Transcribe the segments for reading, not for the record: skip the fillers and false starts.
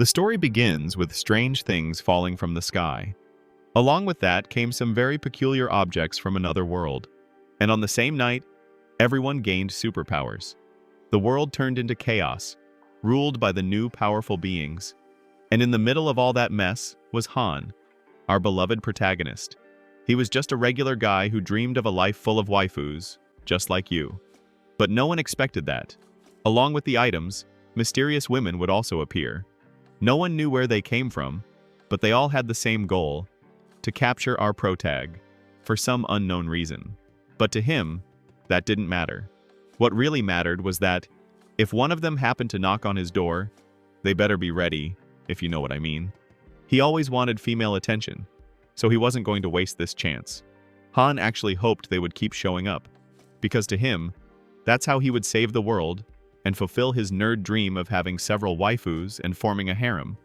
The story begins with strange things falling from the sky. Along with that came some very peculiar objects from another world. And on the same night, everyone gained superpowers. The world turned into chaos, ruled by the new powerful beings. And in the middle of all that mess was Han, our beloved protagonist. He was just a regular guy who dreamed of a life full of waifus, just like you. But no one expected that. Along with the items, mysterious women would also appear. No one knew where they came from, but they all had the same goal: to capture our protag, for some unknown reason. But to him, that didn't matter. What really mattered was that, if one of them happened to knock on his door, they better be ready, if you know what I mean. He always wanted female attention, so he wasn't going to waste this chance. Han actually hoped they would keep showing up, because to him, that's how he would save the world and fulfill his nerd dream of having several waifus and forming a harem.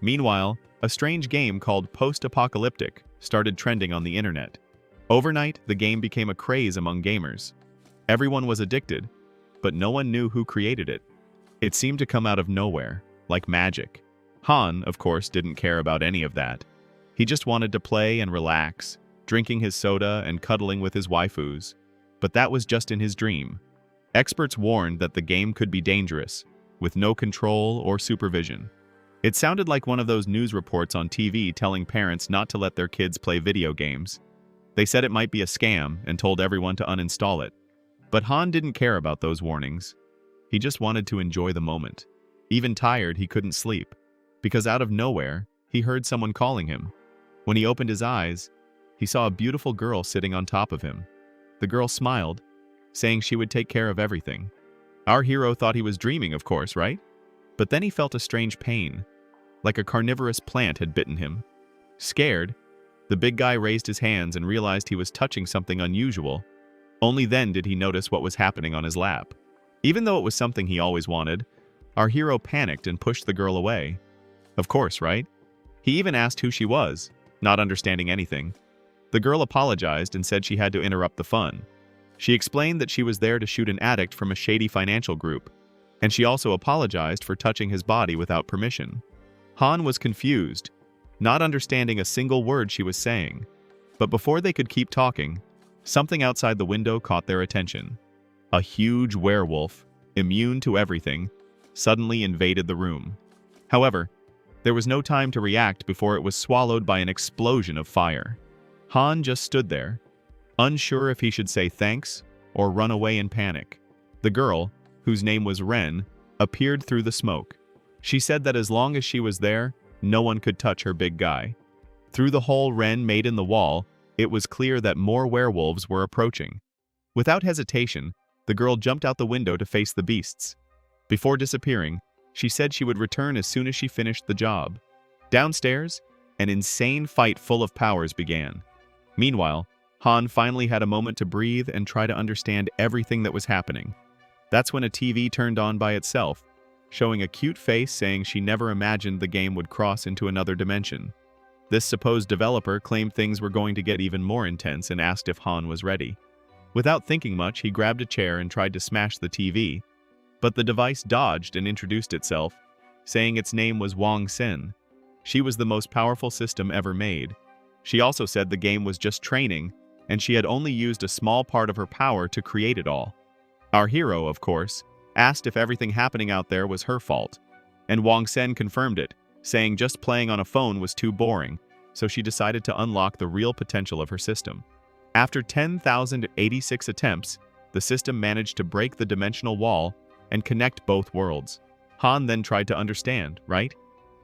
Meanwhile, a strange game called Post-Apocalyptic started trending on the internet. Overnight, the game became a craze among gamers. Everyone was addicted, but no one knew who created it. It seemed to come out of nowhere, like magic. Han, of course, didn't care about any of that. He just wanted to play and relax, drinking his soda and cuddling with his waifus. But that was just in his dream. Experts warned that the game could be dangerous, with no control or supervision. It sounded like one of those news reports on TV telling parents not to let their kids play video games. They said it might be a scam and told everyone to uninstall it. But Han didn't care about those warnings. He just wanted to enjoy the moment. Even tired, he couldn't sleep, because out of nowhere, he heard someone calling him. When he opened his eyes, he saw a beautiful girl sitting on top of him. The girl smiled, saying she would take care of everything. Our hero thought he was dreaming, of course, right? But then he felt a strange pain, like a carnivorous plant had bitten him. Scared, the big guy raised his hands and realized he was touching something unusual. Only then did he notice what was happening on his lap. Even though it was something he always wanted, our hero panicked and pushed the girl away. Of course, right? He even asked who she was, not understanding anything. The girl apologized and said she had to interrupt the fun. She explained that she was there to shoot an addict from a shady financial group, and she also apologized for touching his body without permission. Han was confused, not understanding a single word she was saying. But before they could keep talking, something outside the window caught their attention. A huge werewolf, immune to everything, suddenly invaded the room. However, there was no time to react before it was swallowed by an explosion of fire. Han just stood there, unsure if he should say thanks or run away in panic. The girl, whose name was Ren, appeared through the smoke. She said that as long as she was there, no one could touch her big guy. Through the hole Ren made in the wall, it was clear that more werewolves were approaching. Without hesitation, the girl jumped out the window to face the beasts. Before disappearing, she said she would return as soon as she finished the job. Downstairs, an insane fight full of powers began. Meanwhile, Han finally had a moment to breathe and try to understand everything that was happening. That's when a TV turned on by itself, showing a cute face saying she never imagined the game would cross into another dimension. This supposed developer claimed things were going to get even more intense and asked if Han was ready. Without thinking much, he grabbed a chair and tried to smash the TV, but the device dodged and introduced itself, saying its name was Wang Sen. She was the most powerful system ever made. She also said the game was just training, and she had only used a small part of her power to create it all. Our hero, of course, asked if everything happening out there was her fault, and Wang Sen confirmed it, saying just playing on a phone was too boring, so she decided to unlock the real potential of her system. After 10,086 attempts, the system managed to break the dimensional wall and connect both worlds. Han then tried to understand, right?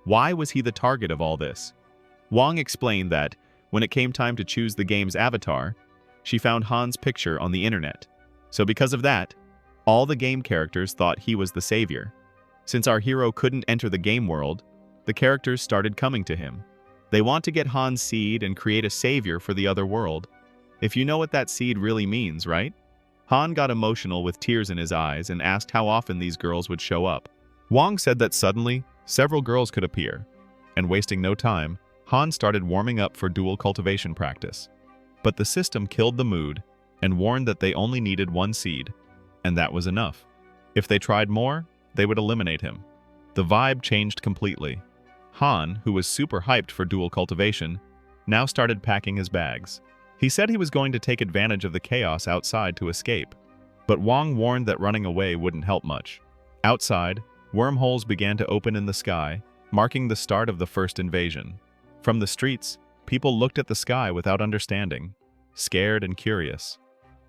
Why was he the target of all this? Wang explained that, when it came time to choose the game's avatar, she found Han's picture on the internet. So because of that, all the game characters thought he was the savior. Since our hero couldn't enter the game world, the characters started coming to him. They want to get Han's seed and create a savior for the other world. If you know what that seed really means, right? Han got emotional with tears in his eyes and asked how often these girls would show up. Wang said that suddenly, several girls could appear, and wasting no time, Han started warming up for dual cultivation practice. But the system killed the mood and warned that they only needed one seed, and that was enough. If they tried more, they would eliminate him. The vibe changed completely. Han, who was super hyped for dual cultivation, now started packing his bags. He said he was going to take advantage of the chaos outside to escape, but Wang warned that running away wouldn't help much. Outside, wormholes began to open in the sky, marking the start of the first invasion. From the streets, people looked at the sky without understanding, scared and curious.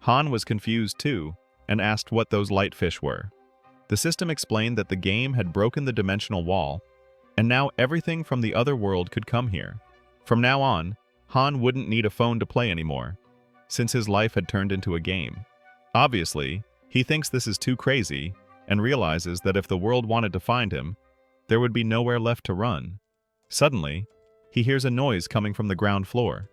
Han was confused too, and asked what those light fish were. The system explained that the game had broken the dimensional wall, and now everything from the other world could come here. From now on, Han wouldn't need a phone to play anymore, since his life had turned into a game. Obviously, he thinks this is too crazy, and realizes that if the world wanted to find him, there would be nowhere left to run. Suddenly, he hears a noise coming from the ground floor.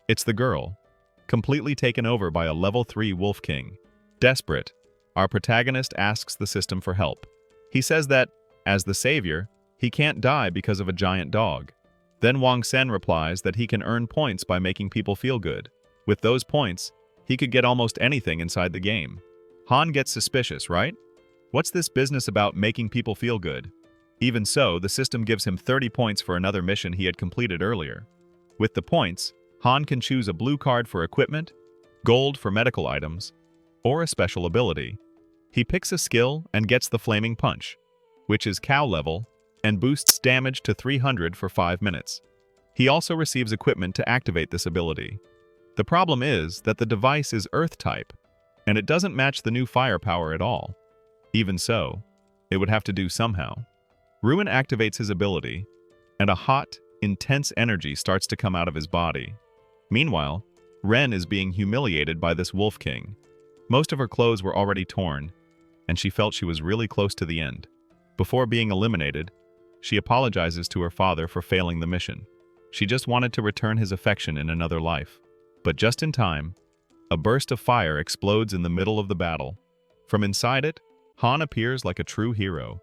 It's the girl, completely taken over by a level 3 Wolf King. Desperate, our protagonist asks the system for help. He says that, as the savior, he can't die because of a giant dog. Then Wang Sen replies that he can earn points by making people feel good. With those points, he could get almost anything inside the game. Han gets suspicious, right? What's this business about making people feel good? Even so, the system gives him 30 points for another mission he had completed earlier. With the points, Han can choose a blue card for equipment, gold for medical items, or a special ability. He picks a skill and gets the Flaming Punch, which is cow level, and boosts damage to 300 for 5 minutes. He also receives equipment to activate this ability. The problem is that the device is Earth type, and it doesn't match the new firepower at all. Even so, it would have to do somehow. Ruin activates his ability, and a hot, intense energy starts to come out of his body. Meanwhile, Ren is being humiliated by this Wolf King. Most of her clothes were already torn, and she felt she was really close to the end. Before being eliminated, she apologizes to her father for failing the mission. She just wanted to return his affection in another life. But just in time, a burst of fire explodes in the middle of the battle. From inside it, Han appears like a true hero.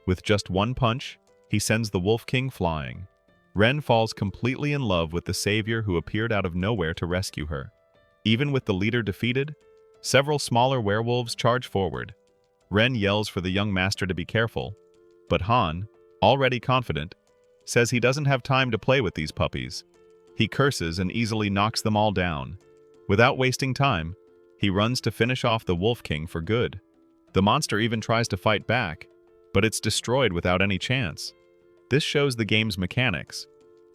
With just one punch, he sends the Wolf King flying. Ren falls completely in love with the savior who appeared out of nowhere to rescue her. Even with the leader defeated, several smaller werewolves charge forward. Ren yells for the young master to be careful, but Han, already confident, says he doesn't have time to play with these puppies. He curses and easily knocks them all down. Without wasting time, he runs to finish off the Wolf King for good. The monster even tries to fight back, but it's destroyed without any chance. This shows the game's mechanics.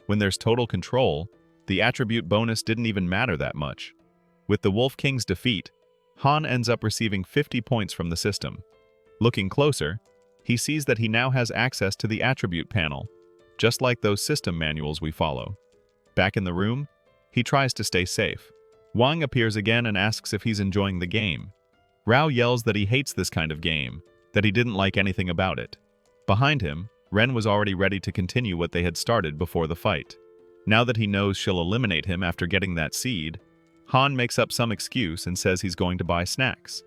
When there's total control, the attribute bonus didn't even matter that much. With the Wolf King's defeat, Han ends up receiving 50 points from the system. Looking closer, he sees that he now has access to the attribute panel, just like those system manuals we follow. Back in the room, he tries to stay safe. Wang appears again and asks if he's enjoying the game. Rao yells that he hates this kind of game, that he didn't like anything about it. Behind him, Ren was already ready to continue what they had started before the fight. Now that he knows she'll eliminate him after getting that seed, Han makes up some excuse and says he's going to buy snacks.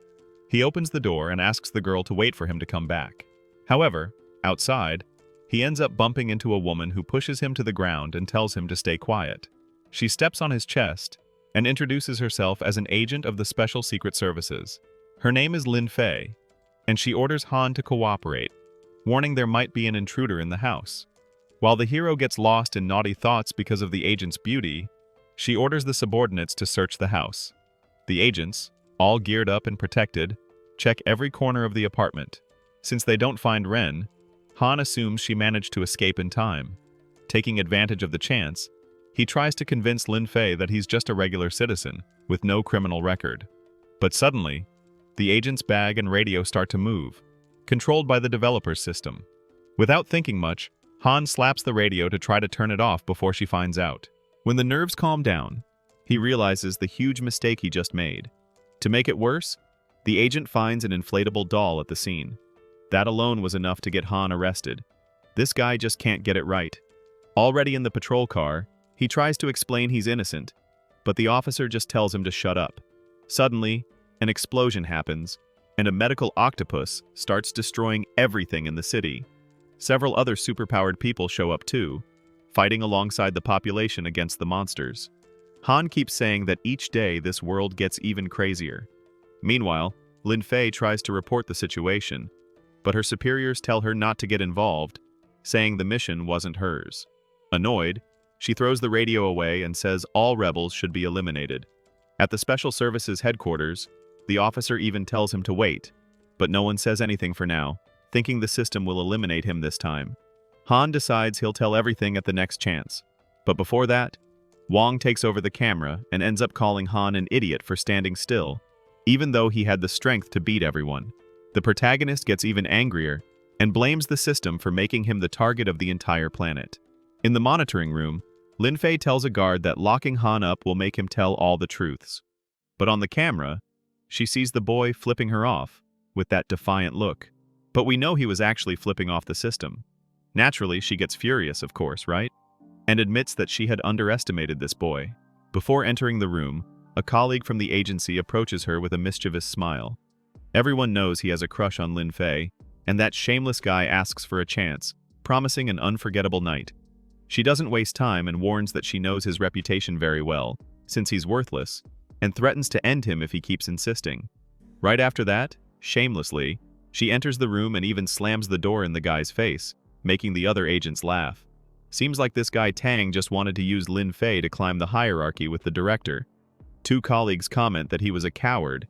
He opens the door and asks the girl to wait for him to come back. However, outside, he ends up bumping into a woman who pushes him to the ground and tells him to stay quiet. She steps on his chest and introduces herself as an agent of the Special Secret Services. Her name is Lin Fei, and she orders Han to cooperate, warning there might be an intruder in the house. While the hero gets lost in naughty thoughts because of the agent's beauty, she orders the subordinates to search the house. The agents, all geared up and protected, check every corner of the apartment. Since they don't find Ren, Han assumes she managed to escape in time. Taking advantage of the chance, he tries to convince Lin Fei that he's just a regular citizen, with no criminal record. But suddenly, the agent's bag and radio start to move, controlled by the developer's system. Without thinking much, Han slaps the radio to try to turn it off before she finds out. When the nerves calm down, he realizes the huge mistake he just made. To make it worse, the agent finds an inflatable doll at the scene. That alone was enough to get Han arrested. This guy just can't get it right. Already in the patrol car, he tries to explain he's innocent, but the officer just tells him to shut up. Suddenly, an explosion happens, and a medical octopus starts destroying everything in the city. Several other superpowered people show up too, fighting alongside the population against the monsters. Han keeps saying that each day this world gets even crazier. Meanwhile, Lin Fei tries to report the situation, but her superiors tell her not to get involved, saying the mission wasn't hers. Annoyed, she throws the radio away and says all rebels should be eliminated. At the Special Services headquarters, the officer even tells him to wait, but no one says anything for now, thinking the system will eliminate him this time. Han decides he'll tell everything at the next chance. But before that, Wong takes over the camera and ends up calling Han an idiot for standing still, even though he had the strength to beat everyone. The protagonist gets even angrier and blames the system for making him the target of the entire planet. In the monitoring room, Lin Fei tells a guard that locking Han up will make him tell all the truths. But on the camera, she sees the boy flipping her off with that defiant look. But we know he was actually flipping off the system. Naturally, she gets furious, of course, right? And admits that she had underestimated this boy. Before entering the room, a colleague from the agency approaches her with a mischievous smile. Everyone knows he has a crush on Lin Fei, and that shameless guy asks for a chance, promising an unforgettable night. She doesn't waste time and warns that she knows his reputation very well, since he's worthless, and threatens to end him if he keeps insisting. Right after that, shamelessly, she enters the room and even slams the door in the guy's face, making the other agents laugh. Seems like this guy Tang just wanted to use Lin Fei to climb the hierarchy with the director. Two colleagues comment that he was a coward,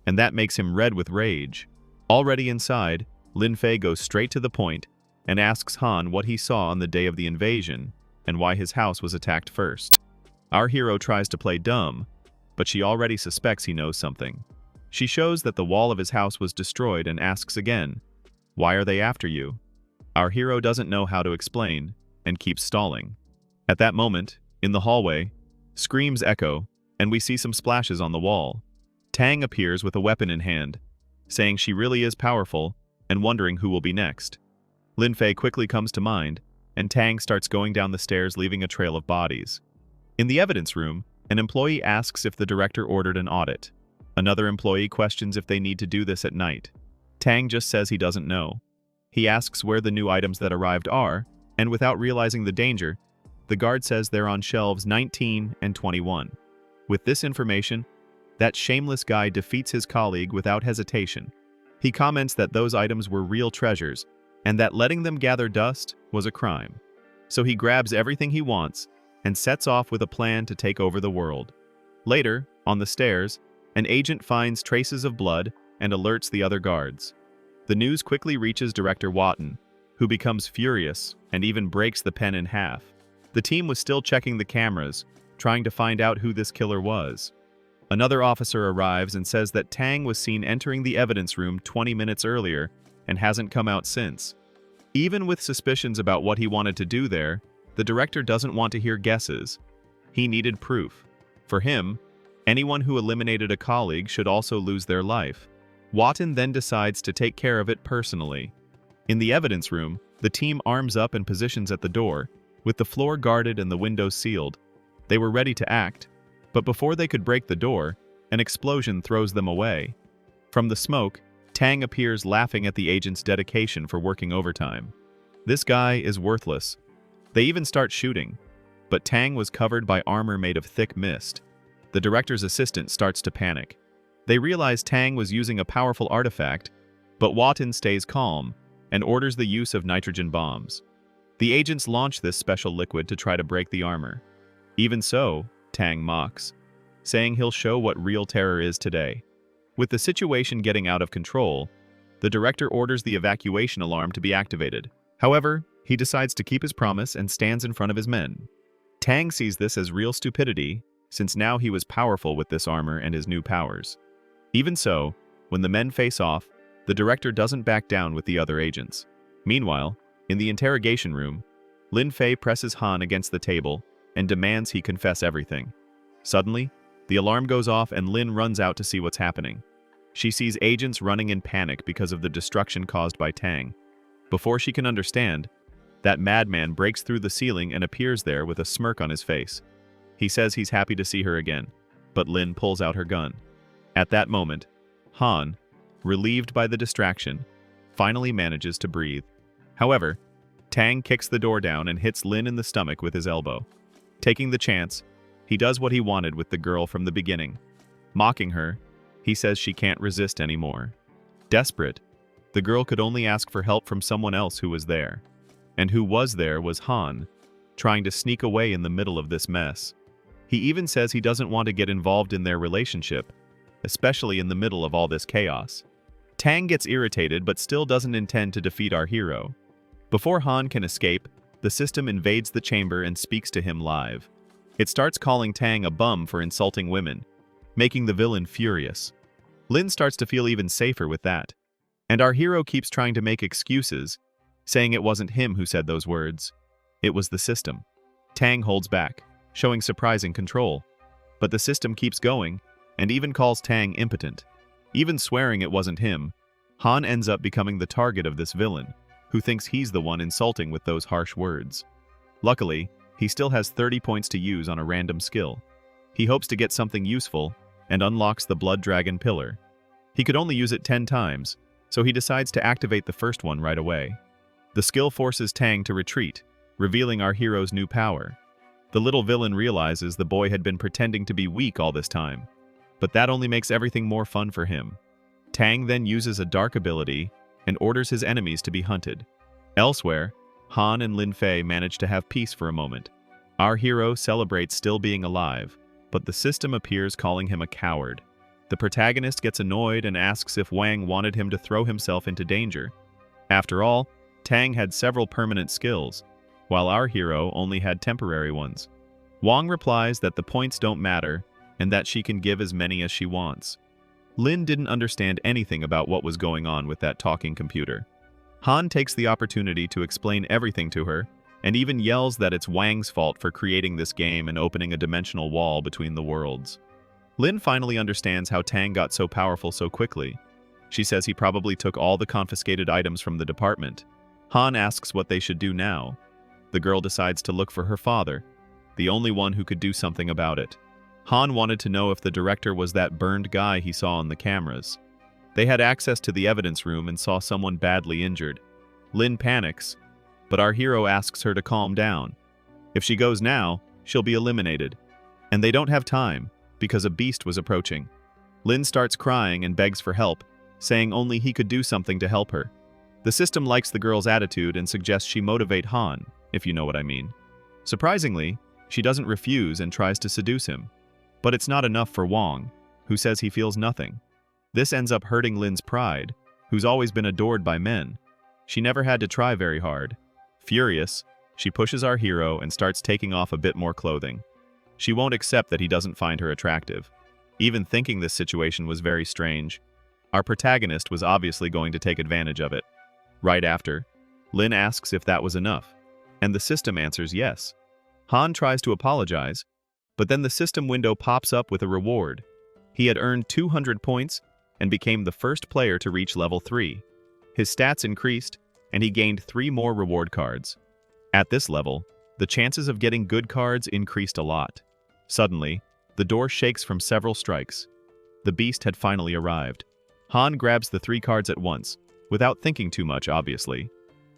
and that makes him red with rage. Already inside, Lin Fei goes straight to the point and asks Han what he saw on the day of the invasion and why his house was attacked first. Our hero tries to play dumb, but she already suspects he knows something. She shows that the wall of his house was destroyed and asks again, "Why are they after you?" Our hero doesn't know how to explain and keeps stalling. At that moment, in the hallway, screams echo, and we see some splashes on the wall. Tang appears with a weapon in hand, saying she really is powerful and wondering who will be next. Lin Fei quickly comes to mind, and Tang starts going down the stairs, leaving a trail of bodies. In the evidence room, an employee asks if the director ordered an audit. Another employee questions if they need to do this at night. Tang just says he doesn't know. He asks where the new items that arrived are, and without realizing the danger, the guard says they're on shelves 19 and 21. With this information, that shameless guy defeats his colleague without hesitation. He comments that those items were real treasures, and that letting them gather dust was a crime. So he grabs everything he wants and sets off with a plan to take over the world. Later, on the stairs, an agent finds traces of blood and alerts the other guards. The news quickly reaches Director Watton, who becomes furious and even breaks the pen in half. The team was still checking the cameras, trying to find out who this killer was. Another officer arrives and says that Tang was seen entering the evidence room 20 minutes earlier and hasn't come out since. Even with suspicions about what he wanted to do there, the director doesn't want to hear guesses. He needed proof. For him, anyone who eliminated a colleague should also lose their life. Watton then decides to take care of it personally. In the evidence room, the team arms up and positions at the door, with the floor guarded and the windows sealed. They were ready to act, but before they could break the door, an explosion throws them away. From the smoke, Tang appears laughing at the agent's dedication for working overtime. This guy is worthless. They even start shooting, but Tang was covered by armor made of thick mist. The director's assistant starts to panic. They realize Tang was using a powerful artifact, but Watton stays calm and orders the use of nitrogen bombs. The agents launch this special liquid to try to break the armor. Even so, Tang mocks, saying he'll show what real terror is today. With the situation getting out of control, the director orders the evacuation alarm to be activated. However, he decides to keep his promise and stands in front of his men. Tang sees this as real stupidity, since now he was powerful with this armor and his new powers. Even so, when the men face off, the director doesn't back down with the other agents. Meanwhile, in the interrogation room, Lin Fei presses Han against the table and demands he confess everything. Suddenly, the alarm goes off and Lin runs out to see what's happening. She sees agents running in panic because of the destruction caused by Tang. Before she can understand, that madman breaks through the ceiling and appears there with a smirk on his face. He says he's happy to see her again, but Lin pulls out her gun. At that moment, Han, relieved by the distraction, finally manages to breathe. However, Tang kicks the door down and hits Lin in the stomach with his elbow. Taking the chance, he does what he wanted with the girl from the beginning. Mocking her, he says she can't resist anymore. Desperate, the girl could only ask for help from someone else who was there. And who was there was Han, trying to sneak away in the middle of this mess. He even says he doesn't want to get involved in their relationship, especially in the middle of all this chaos. Tang gets irritated but still doesn't intend to defeat our hero. Before Han can escape, the system invades the chamber and speaks to him live. It starts calling Tang a bum for insulting women, making the villain furious. Lin starts to feel even safer with that. And our hero keeps trying to make excuses, saying it wasn't him who said those words. It was the system. Tang holds back, showing surprising control. But the system keeps going, and even calls Tang impotent. Even swearing it wasn't him, Han ends up becoming the target of this villain, who thinks he's the one insulting with those harsh words. Luckily, he still has 30 points to use on a random skill. He hopes to get something useful, and unlocks the Blood Dragon Pillar. He could only use it 10 times, so he decides to activate the first one right away. The skill forces Tang to retreat, revealing our hero's new power. The little villain realizes the boy had been pretending to be weak all this time, but that only makes everything more fun for him. Tang then uses a dark ability and orders his enemies to be hunted. Elsewhere, Han and Lin Fei manage to have peace for a moment. Our hero celebrates still being alive, but the system appears calling him a coward. The protagonist gets annoyed and asks if Wang wanted him to throw himself into danger. After all, Tang had several permanent skills, while our hero only had temporary ones. Wang replies that the points don't matter and that she can give as many as she wants. Lin didn't understand anything about what was going on with that talking computer. Han takes the opportunity to explain everything to her, and even yells that it's Wang's fault for creating this game and opening a dimensional wall between the worlds. Lin finally understands how Tang got so powerful so quickly. She says he probably took all the confiscated items from the department. Han asks what they should do now. The girl decides to look for her father, the only one who could do something about it. Han wanted to know if the director was that burned guy he saw on the cameras. They had access to the evidence room and saw someone badly injured. Lin panics, but our hero asks her to calm down. If she goes now, she'll be eliminated. And they don't have time, because a beast was approaching. Lin starts crying and begs for help, saying only he could do something to help her. The system likes the girl's attitude and suggests she motivate Han, if you know what I mean. Surprisingly, she doesn't refuse and tries to seduce him. But it's not enough for Wang, who says he feels nothing. This ends up hurting Lin's pride, who's always been adored by men. She never had to try very hard. Furious, she pushes our hero and starts taking off a bit more clothing. She won't accept that he doesn't find her attractive. Even thinking this situation was very strange. Our protagonist was obviously going to take advantage of it. Right after, Lin asks if that was enough, and the system answers yes. Han tries to apologize, but then the system window pops up with a reward. He had earned 200 points and became the first player to reach level 3. His stats increased, and he gained 3 more reward cards. At this level, the chances of getting good cards increased a lot. Suddenly, the door shakes from several strikes. The beast had finally arrived. Han grabs the 3 cards at once, without thinking too much, obviously.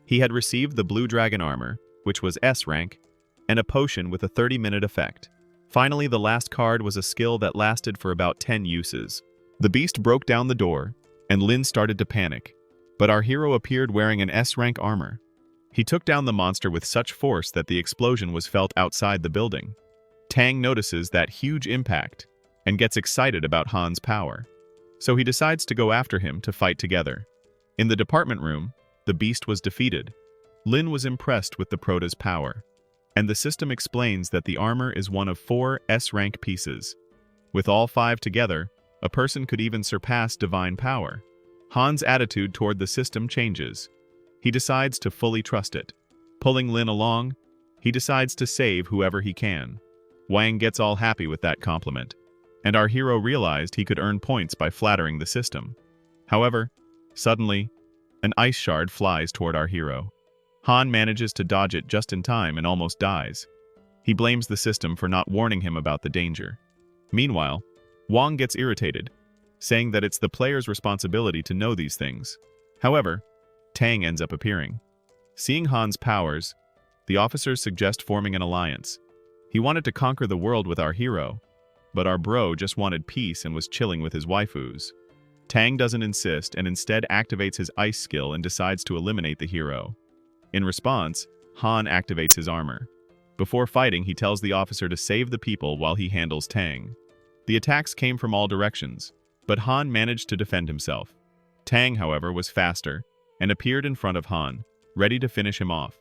He had received the Blue Dragon Armor, which was S rank, and a potion with a 30-minute effect. Finally, the last card was a skill that lasted for about 10 uses. The beast broke down the door, and Lin started to panic. But our hero appeared wearing an S-rank armor. He took down the monster with such force that the explosion was felt outside the building. Tang notices that huge impact, and gets excited about Han's power. So he decides to go after him to fight together. In the department room, the beast was defeated. Lin was impressed with the prota's power, and the system explains that the armor is one of 4 S-rank pieces. With all 5 together, a person could even surpass divine power. Han's attitude toward the system changes. He decides to fully trust it. Pulling Lin along, he decides to save whoever he can. Wang gets all happy with that compliment, and our hero realized he could earn points by flattering the system. However, suddenly, an ice shard flies toward our hero. Han manages to dodge it just in time and almost dies. He blames the system for not warning him about the danger. Meanwhile, Wang gets irritated, saying that it's the player's responsibility to know these things. However, Tang ends up appearing. Seeing Han's powers, the officers suggest forming an alliance. He wanted to conquer the world with our hero, but our bro just wanted peace and was chilling with his waifus. Tang doesn't insist and instead activates his ice skill and decides to eliminate the hero. In response, Han activates his armor. Before fighting, he tells the officer to save the people while he handles Tang. The attacks came from all directions, but Han managed to defend himself. Tang, however, was faster and appeared in front of Han, ready to finish him off.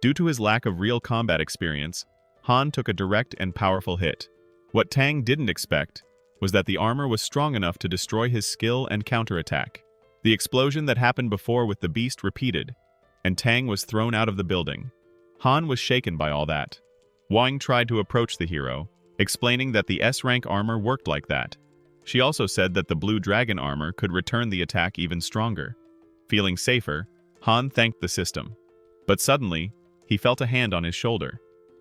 Due to his lack of real combat experience, Han took a direct and powerful hit. What Tang didn't expect was that the armor was strong enough to destroy his skill and counterattack. The explosion that happened before with the beast repeated, and Tang was thrown out of the building. Han was shaken by all that. Wang tried to approach the hero, explaining that the S-rank armor worked like that. She also said that the blue dragon armor could return the attack even stronger. Feeling safer, Han thanked the system. But suddenly, he felt a hand on his shoulder.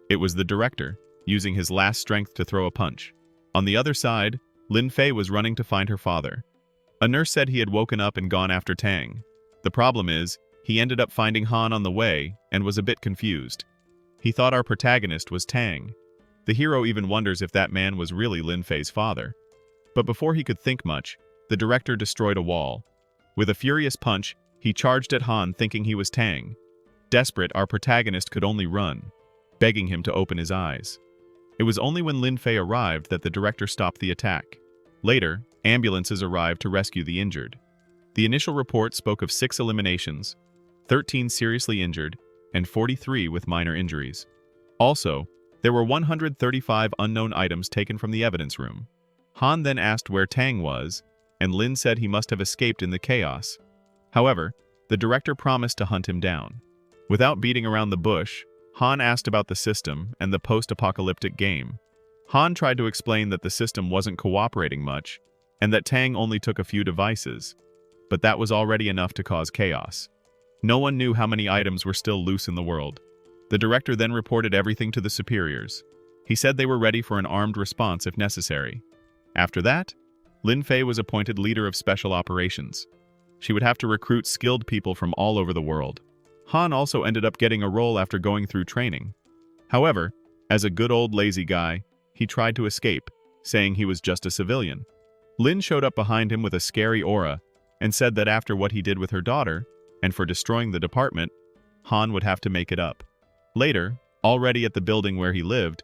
It was the director, using his last strength to throw a punch. On the other side, Lin Fei was running to find her father. A nurse said he had woken up and gone after Tang. The problem is, he ended up finding Han on the way and was a bit confused. He thought our protagonist was Tang. The hero even wonders if that man was really Lin Fei's father. But before he could think much, the director destroyed a wall. With a furious punch, he charged at Han thinking he was Tang. Desperate, our protagonist could only run, begging him to open his eyes. It was only when Lin Fei arrived that the director stopped the attack. Later, ambulances arrived to rescue the injured. The initial report spoke of 6 eliminations, 13 seriously injured, and 43 with minor injuries. Also, there were 135 unknown items taken from the evidence room. Han then asked where Tang was, and Lin said he must have escaped in the chaos. However, the director promised to hunt him down. Without beating around the bush, Han asked about the system and the post-apocalyptic game. Han tried to explain that the system wasn't cooperating much, and that Tang only took a few devices, but that was already enough to cause chaos. No one knew how many items were still loose in the world. The director then reported everything to the superiors. He said they were ready for an armed response if necessary. After that, Lin Fei was appointed leader of special operations. She would have to recruit skilled people from all over the world. Han also ended up getting a role after going through training. However, as a good old lazy guy, he tried to escape, saying he was just a civilian. Lin showed up behind him with a scary aura and said that after what he did with her daughter, and for destroying the department, Han would have to make it up. Later, already at the building where he lived,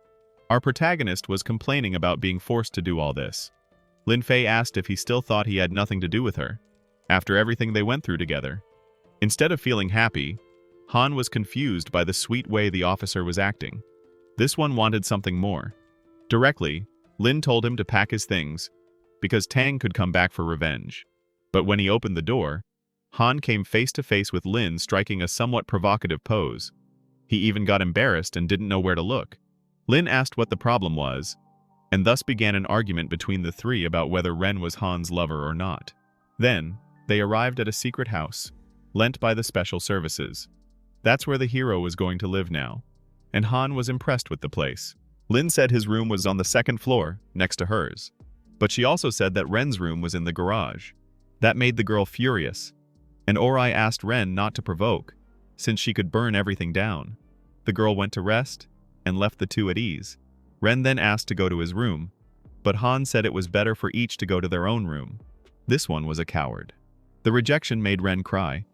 our protagonist was complaining about being forced to do all this. Lin Fei asked if he still thought he had nothing to do with her, after everything they went through together. Instead of feeling happy, Han was confused by the sweet way the officer was acting. This one wanted something more. Directly, Lin told him to pack his things, because Tang could come back for revenge. But when he opened the door, Han came face to face with Lin striking a somewhat provocative pose. He even got embarrassed and didn't know where to look. Lin asked what the problem was, and thus began an argument between the three about whether Ren was Han's lover or not. Then, they arrived at a secret house, lent by the special services. That's where the hero was going to live now, and Han was impressed with the place. Lin said his room was on the 2nd floor, next to hers. But she also said that Ren's room was in the garage. That made the girl furious, and Ori asked Ren not to provoke, since she could burn everything down. The girl went to rest, and left the two at ease. Ren then asked to go to his room, but Han said it was better for each to go to their own room. This one was a coward. The rejection made Ren cry,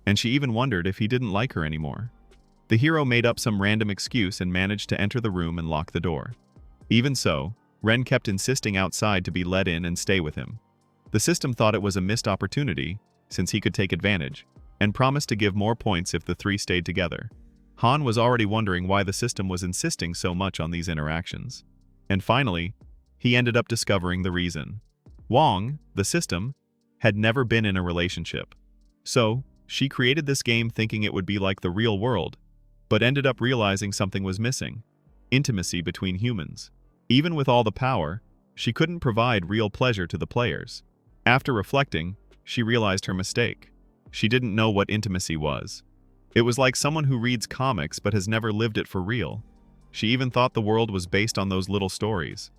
and she even wondered if he didn't like her anymore. The hero made up some random excuse and managed to enter the room and lock the door. Even so, Ren kept insisting outside to be let in and stay with him. The system thought it was a missed opportunity, since he could take advantage, and promised to give more points if the three stayed together. Han was already wondering why the system was insisting so much on these interactions. And finally, he ended up discovering the reason. Wang, the system, had never been in a relationship. So, she created this game thinking it would be like the real world, but ended up realizing something was missing: intimacy between humans. Even with all the power, she couldn't provide real pleasure to the players. After reflecting, she realized her mistake. She didn't know what intimacy was. It was like someone who reads comics but has never lived it for real. She even thought the world was based on those little stories.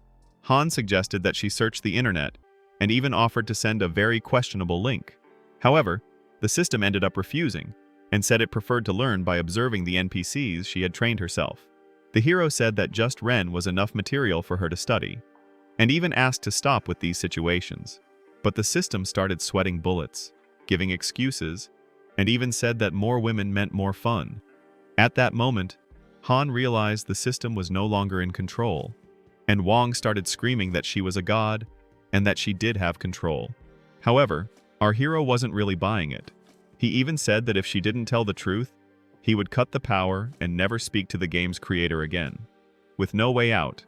Han suggested that she search the internet, and even offered to send a very questionable link. However, the system ended up refusing, and said it preferred to learn by observing the NPCs she had trained herself. The hero said that just Ren was enough material for her to study, and even asked to stop with these situations. But the system started sweating bullets, giving excuses, and even said that more women meant more fun. At that moment, Han realized the system was no longer in control, and Wong started screaming that she was a god and that she did have control. However, our hero wasn't really buying it. He even said that if she didn't tell the truth, he would cut the power and never speak to the game's creator again. With no way out,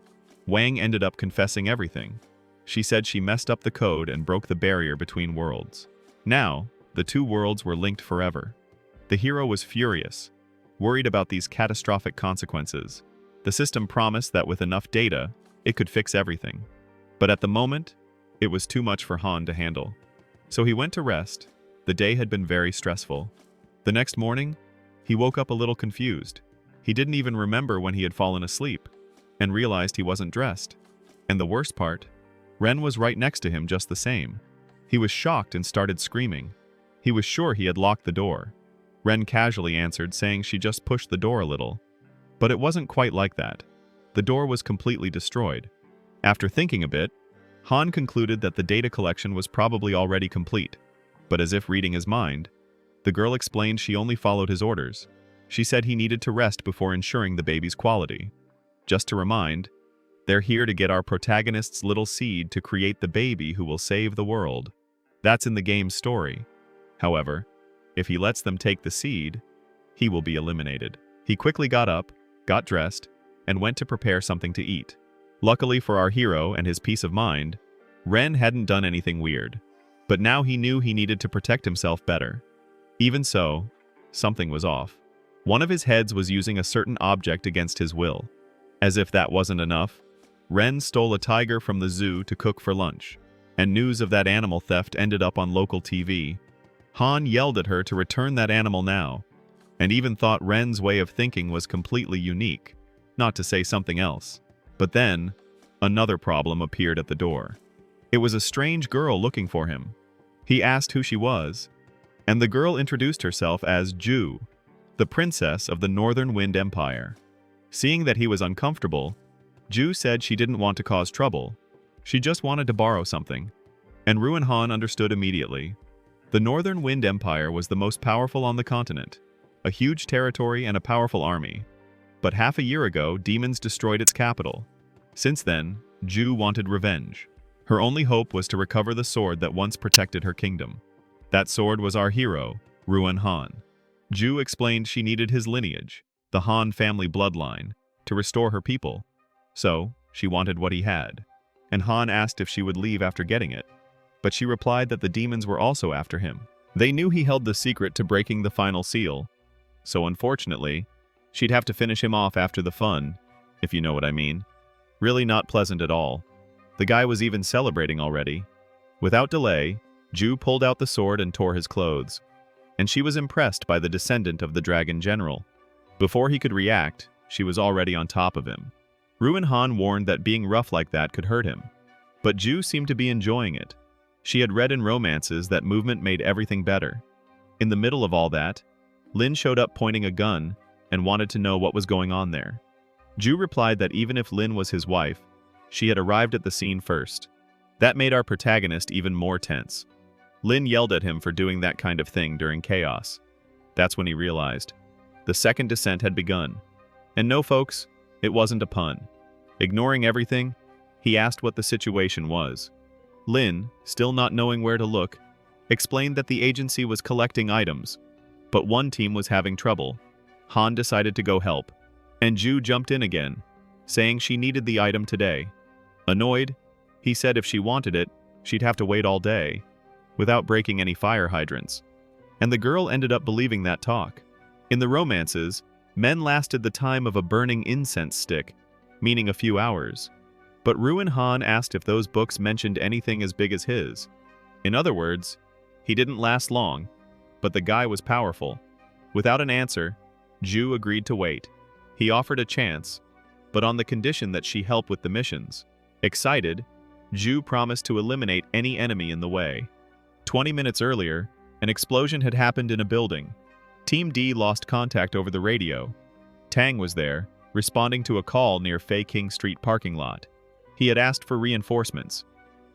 Wang ended up confessing everything. She said she messed up the code and broke the barrier between worlds. Now, the two worlds were linked forever. The hero was furious, worried about these catastrophic consequences. The system promised that with enough data, it could fix everything. But at the moment, it was too much for Han to handle. So he went to rest. The day had been very stressful. The next morning, he woke up a little confused. He didn't even remember when he had fallen asleep, and realized he wasn't dressed. And the worst part, Ren was right next to him just the same. He was shocked and started screaming. He was sure he had locked the door. Ren casually answered, saying she just pushed the door a little. But it wasn't quite like that. The door was completely destroyed. After thinking a bit, Han concluded that the data collection was probably already complete. But as if reading his mind, the girl explained she only followed his orders. She said he needed to rest before ensuring the baby's quality. Just to remind, they're here to get our protagonist's little seed to create the baby who will save the world. That's in the game's story. However, if he lets them take the seed, he will be eliminated. He quickly got up, got dressed, and went to prepare something to eat. Luckily for our hero and his peace of mind, Ren hadn't done anything weird. But now he knew he needed to protect himself better. Even so, something was off. One of his heads was using a certain object against his will. As if that wasn't enough, Ren stole a tiger from the zoo to cook for lunch, and news of that animal theft ended up on local TV. Han yelled at her to return that animal now, and even thought Ren's way of thinking was completely unique, not to say something else. But then, another problem appeared at the door. It was a strange girl looking for him. He asked who she was, and the girl introduced herself as Ju, the princess of the Northern Wind Empire. Seeing that he was uncomfortable, Ju said she didn't want to cause trouble. She just wanted to borrow something, and Ruin Han understood immediately. The Northern Wind Empire was the most powerful on the continent, a huge territory and a powerful army. But half a year ago, demons destroyed its capital. Since then, Ju wanted revenge. Her only hope was to recover the sword that once protected her kingdom. That sword was our hero, Ruin Han. Ju explained she needed his lineage, the Han family bloodline, to restore her people. So, she wanted what he had. And Han asked if she would leave after getting it. But she replied that the demons were also after him. They knew he held the secret to breaking the final seal. So unfortunately, she'd have to finish him off after the fun, if you know what I mean. Really not pleasant at all. The guy was even celebrating already. Without delay, Ju pulled out the sword and tore his clothes. And she was impressed by the descendant of the dragon general. Before he could react, she was already on top of him. Ruin Han warned that being rough like that could hurt him. But Ju seemed to be enjoying it. She had read in romances that movement made everything better. In the middle of all that, Lin showed up pointing a gun and wanted to know what was going on there. Ju replied that even if Lin was his wife, she had arrived at the scene first. That made our protagonist even more tense. Lin yelled at him for doing that kind of thing during chaos. That's when he realized. The second descent had begun. And no, folks, it wasn't a pun. Ignoring everything, he asked what the situation was. Lin, still not knowing where to look, explained that the agency was collecting items, but one team was having trouble. Han decided to go help, and Ju jumped in again, saying she needed the item today. Annoyed, he said if she wanted it, she'd have to wait all day, without breaking any fire hydrants. And the girl ended up believing that talk. In the romances, men lasted the time of a burning incense stick, meaning a few hours. But Ruin Han asked if those books mentioned anything as big as his. In other words, he didn't last long, but the guy was powerful. Without an answer, Ju agreed to wait. He offered a chance, but on the condition that she help with the missions. Excited, Ju promised to eliminate any enemy in the way. 20 minutes earlier, an explosion had happened in a building. Team D lost contact over the radio. Tang was there, responding to a call near Fei King Street parking lot. He had asked for reinforcements.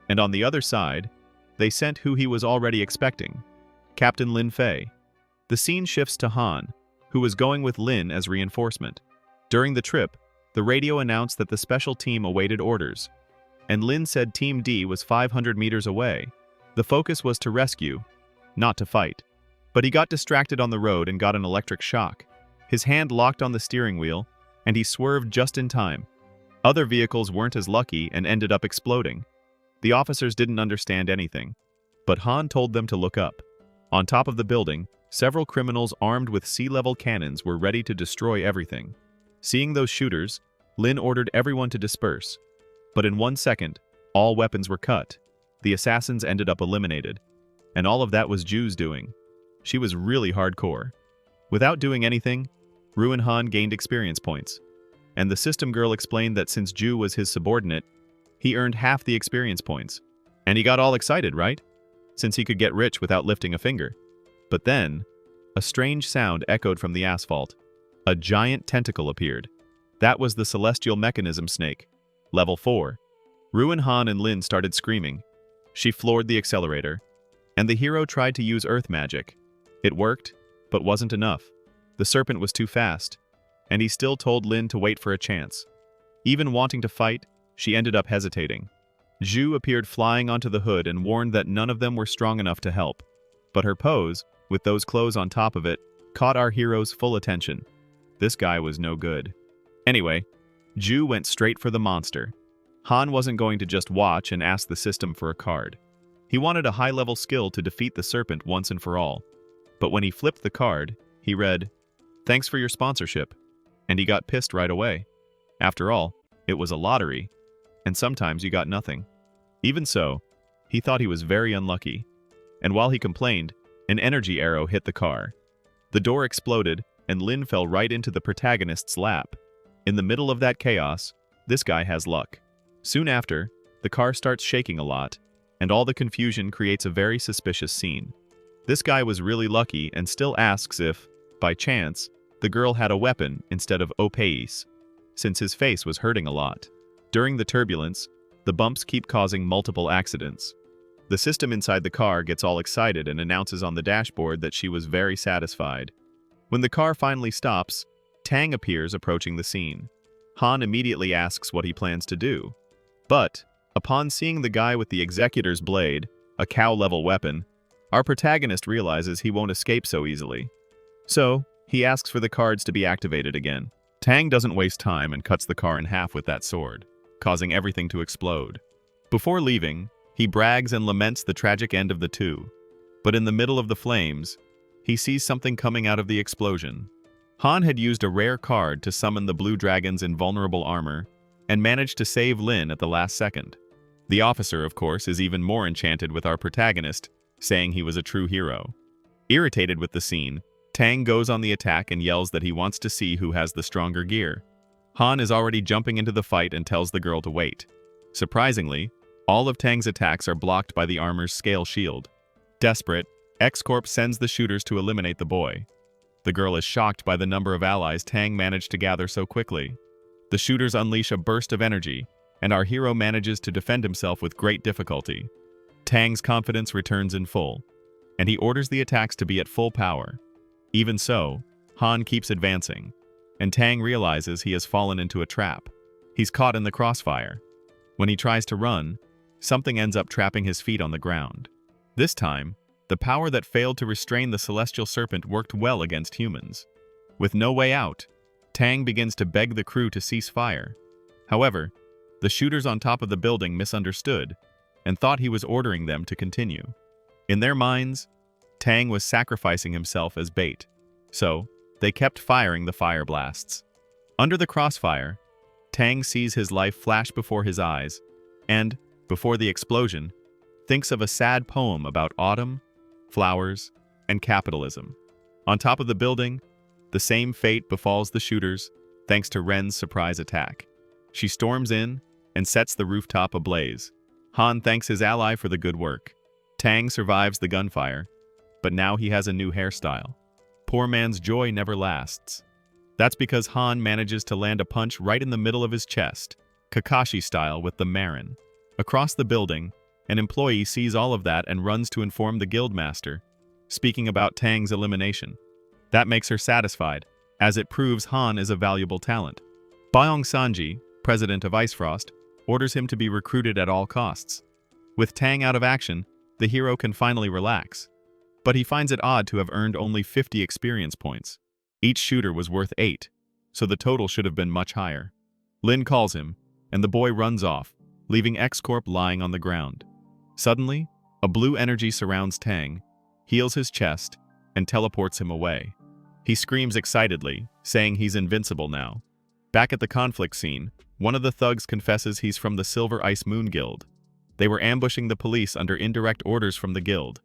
And on the other side, they sent who he was already expecting, Captain Lin Fei. The scene shifts to Han, who was going with Lin as reinforcement. During the trip, the radio announced that the special team awaited orders, and Lin said Team D was 500 meters away. The focus was to rescue, not to fight. But he got distracted on the road and got an electric shock. His hand locked on the steering wheel, and he swerved just in time. Other vehicles weren't as lucky and ended up exploding. The officers didn't understand anything, but Han told them to look up. On top of the building, several criminals armed with sea-level cannons were ready to destroy everything. Seeing those shooters, Lin ordered everyone to disperse. But in 1 second, all weapons were cut. The assassins ended up eliminated. And all of that was Ju's doing. She was really hardcore. Without doing anything, Ruin Han gained experience points. And the system girl explained that since Ju was his subordinate, he earned half the experience points. And he got all excited, right? Since he could get rich without lifting a finger. But then, a strange sound echoed from the asphalt. A giant tentacle appeared. That was the celestial mechanism snake. Level 4. Ruin Han and Lin started screaming. She floored the accelerator, and the hero tried to use earth magic. It worked, but wasn't enough. The serpent was too fast, and he still told Lin to wait for a chance. Even wanting to fight, she ended up hesitating. Ju appeared flying onto the hood and warned that none of them were strong enough to help. But her pose, with those clothes on top of it, caught our hero's full attention. This guy was no good. Anyway, Ju went straight for the monster. Han wasn't going to just watch and ask the system for a card. He wanted a high-level skill to defeat the serpent once and for all. But when he flipped the card, he read, "Thanks for your sponsorship," and he got pissed right away. After all, it was a lottery, and sometimes you got nothing. Even so, he thought he was very unlucky. And while he complained, an energy arrow hit the car. The door exploded, and Lin fell right into the protagonist's lap. In the middle of that chaos, this guy has luck. Soon after, the car starts shaking a lot, and all the confusion creates a very suspicious scene. This guy was really lucky and still asks if, by chance, the girl had a weapon instead of opais, since his face was hurting a lot. During the turbulence, the bumps keep causing multiple accidents. The system inside the car gets all excited and announces on the dashboard that she was very satisfied. When the car finally stops, Tang appears approaching the scene. Han immediately asks what he plans to do. But, upon seeing the guy with the Executor's Blade, a cow-level weapon, our protagonist realizes he won't escape so easily. So, he asks for the cards to be activated again. Tang doesn't waste time and cuts the car in half with that sword, causing everything to explode. Before leaving, he brags and laments the tragic end of the two. But in the middle of the flames, he sees something coming out of the explosion. Han had used a rare card to summon the Blue Dragon's invulnerable armor, and managed to save Lin at the last second. The officer, of course, is even more enchanted with our protagonist, saying he was a true hero. Irritated with the scene, Tang goes on the attack and yells that he wants to see who has the stronger gear. Han is already jumping into the fight and tells the girl to wait. Surprisingly, all of Tang's attacks are blocked by the armor's scale shield. Desperate, X-Corp sends the shooters to eliminate the boy. The girl is shocked by the number of allies Tang managed to gather so quickly. The shooters unleash a burst of energy, and our hero manages to defend himself with great difficulty. Tang's confidence returns in full, and he orders the attacks to be at full power. Even so, Han keeps advancing, and Tang realizes he has fallen into a trap. He's caught in the crossfire. When he tries to run, something ends up trapping his feet on the ground. This time, the power that failed to restrain the celestial serpent worked well against humans. With no way out, Tang begins to beg the crew to cease fire. However, the shooters on top of the building misunderstood and thought he was ordering them to continue. In their minds, Tang was sacrificing himself as bait, so they kept firing the fire blasts. Under the crossfire, Tang sees his life flash before his eyes and, before the explosion, thinks of a sad poem about autumn, flowers, and capitalism. On top of the building, the same fate befalls the shooters thanks to Ren's surprise attack. She storms in and sets the rooftop ablaze. Han thanks his ally for the good work. Tang survives the gunfire, but now he has a new hairstyle. Poor man's joy never lasts. That's because Han manages to land a punch right in the middle of his chest, Kakashi style with the Marin. Across the building, an employee sees all of that and runs to inform the guildmaster, speaking about Tang's elimination. That makes her satisfied, as it proves Han is a valuable talent. Byong Sanji, president of Ice Frost, orders him to be recruited at all costs. With Tang out of action, the hero can finally relax. But he finds it odd to have earned only 50 experience points. Each shooter was worth 8, so the total should have been much higher. Lin calls him, and the boy runs off, leaving X-Corp lying on the ground. Suddenly, a blue energy surrounds Tang, heals his chest, and teleports him away. He screams excitedly, saying he's invincible now. Back at the conflict scene, one of the thugs confesses he's from the Silver Ice Moon Guild. They were ambushing the police under indirect orders from the guild.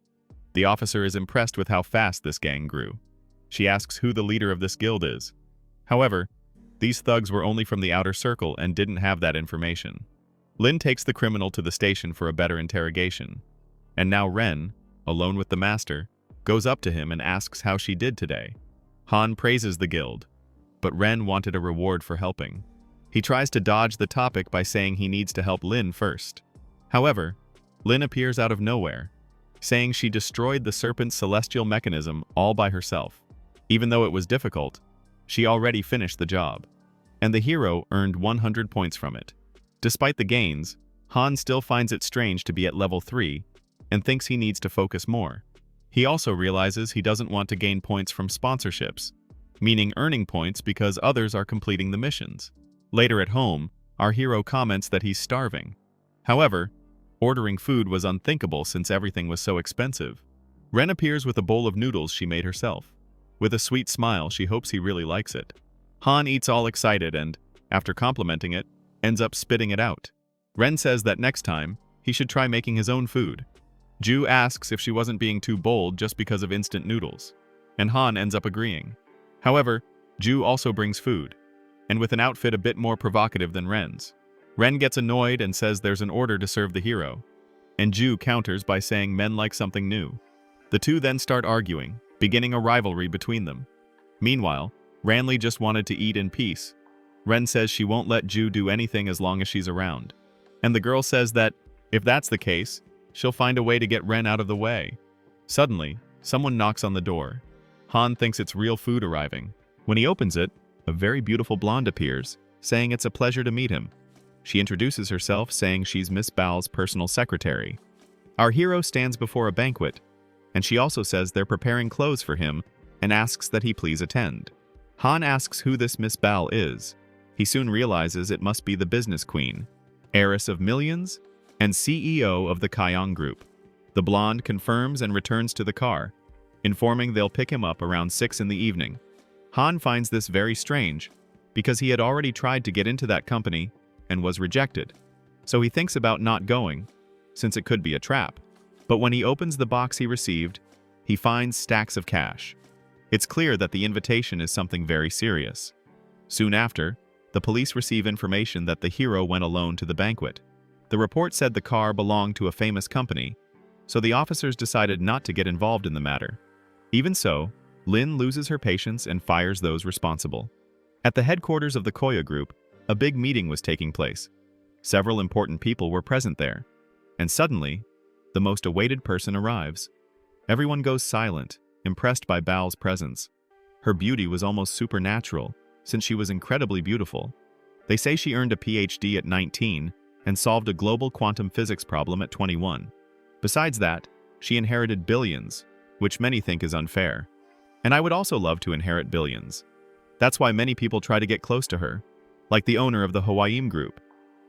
The officer is impressed with how fast this gang grew. She asks who the leader of this guild is. However, these thugs were only from the outer circle and didn't have that information. Lin takes the criminal to the station for a better interrogation. And now Ren, alone with the master, goes up to him and asks how she did today. Han praises the guild, but Ren wanted a reward for helping. He tries to dodge the topic by saying he needs to help Lin first. However, Lin appears out of nowhere, saying she destroyed the serpent's celestial mechanism all by herself. Even though it was difficult, she already finished the job, and the hero earned 100 points from it. Despite the gains, Han still finds it strange to be at level 3 and thinks he needs to focus more. He also realizes he doesn't want to gain points from sponsorships, meaning earning points because others are completing the missions. Later at home, our hero comments that he's starving. However, ordering food was unthinkable since everything was so expensive. Ren appears with a bowl of noodles she made herself. With a sweet smile, she hopes he really likes it. Han eats all excited and, after complimenting it, ends up spitting it out. Ren says that next time, he should try making his own food. Ju asks if she wasn't being too bold just because of instant noodles, and Han ends up agreeing. However, Ju also brings food, and with an outfit a bit more provocative than Ren's. Ren gets annoyed and says there's an order to serve the hero, and Ju counters by saying men like something new. The two then start arguing, beginning a rivalry between them. Meanwhile, Ranli just wanted to eat in peace. Ren says she won't let Ju do anything as long as she's around, and the girl says that, if that's the case, she'll find a way to get Ren out of the way. Suddenly, someone knocks on the door. Han thinks it's real food arriving. When he opens it, a very beautiful blonde appears, saying it's a pleasure to meet him. She introduces herself, saying she's Miss Bao's personal secretary. Our hero stands before a banquet, and she also says they're preparing clothes for him and asks that he please attend. Han asks who this Miss Bao is. He soon realizes it must be the business queen, heiress of millions, and CEO of the Kaiyong Group. The blonde confirms and returns to the car, informing they'll pick him up around 6 in the evening. Han finds this very strange, because he had already tried to get into that company and was rejected. So he thinks about not going, since it could be a trap. But when he opens the box he received, he finds stacks of cash. It's clear that the invitation is something very serious. Soon after, the police receive information that the hero went alone to the banquet. The report said the car belonged to a famous company, so the officers decided not to get involved in the matter. Even so, Lin loses her patience and fires those responsible. At the headquarters of the Koya group, a big meeting was taking place. Several important people were present there, and suddenly, the most awaited person arrives. Everyone goes silent, impressed by Bao's presence. Her beauty was almost supernatural, since she was incredibly beautiful. They say she earned a PhD at 19 and solved a global quantum physics problem at 21. Besides that, she inherited billions, which many think is unfair. And I would also love to inherit billions. That's why many people try to get close to her, like the owner of the Hwaim group.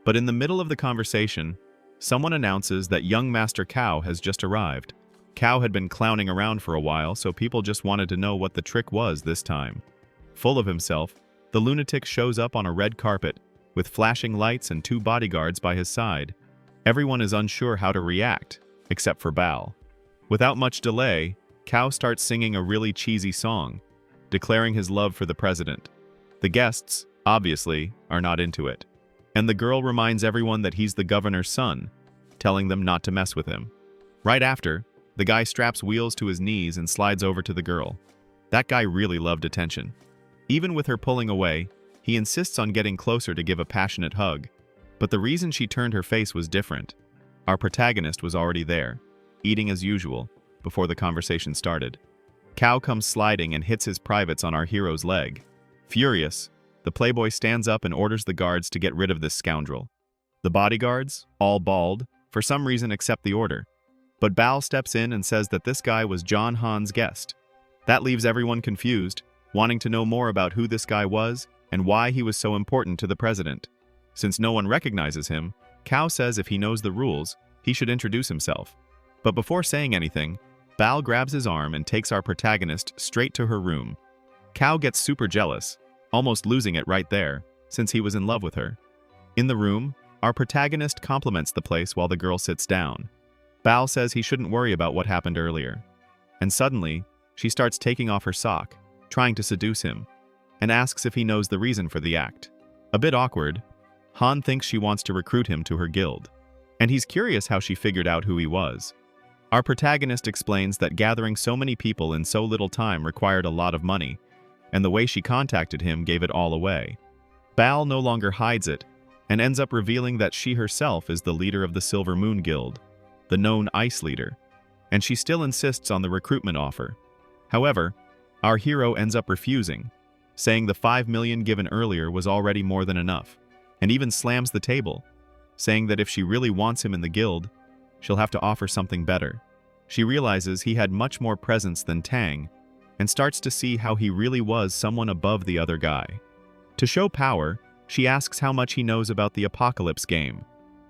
But in the middle of the conversation, someone announces that young Master Cao has just arrived. Cao had been clowning around for a while, so people just wanted to know what the trick was this time. Full of himself, the lunatic shows up on a red carpet, with flashing lights and 2 bodyguards by his side. Everyone is unsure how to react, except for Bao. Without much delay, Cao starts singing a really cheesy song, declaring his love for the president. The guests, obviously, are not into it. And the girl reminds everyone that he's the governor's son, telling them not to mess with him. Right after, the guy straps wheels to his knees and slides over to the girl. That guy really loved attention. Even with her pulling away, he insists on getting closer to give a passionate hug. But the reason she turned her face was different. Our protagonist was already there, eating as usual, before the conversation started. Cao comes sliding and hits his privates on our hero's leg. Furious, the playboy stands up and orders the guards to get rid of this scoundrel. The bodyguards, all bald, for some reason accept the order. But Bao steps in and says that this guy was John Han's guest. That leaves everyone confused, wanting to know more about who this guy was and why he was so important to the president. Since no one recognizes him, Cao says if he knows the rules, he should introduce himself. But before saying anything, Bao grabs his arm and takes our protagonist straight to her room. Cao gets super jealous, almost losing it right there, since he was in love with her. In the room, our protagonist compliments the place while the girl sits down. Bao says he shouldn't worry about what happened earlier. And suddenly, she starts taking off her sock, trying to seduce him, and asks if he knows the reason for the act. A bit awkward, Han thinks she wants to recruit him to her guild, and he's curious how she figured out who he was. Our protagonist explains that gathering so many people in so little time required a lot of money, and the way she contacted him gave it all away. Bao no longer hides it, and ends up revealing that she herself is the leader of the Silver Moon Guild, the known ice leader, and she still insists on the recruitment offer. However, our hero ends up refusing, saying the 5 million given earlier was already more than enough, and even slams the table, saying that if she really wants him in the guild, she'll have to offer something better. She realizes he had much more presence than Tang, and starts to see how he really was someone above the other guy. To show power, she asks how much he knows about the Apocalypse game.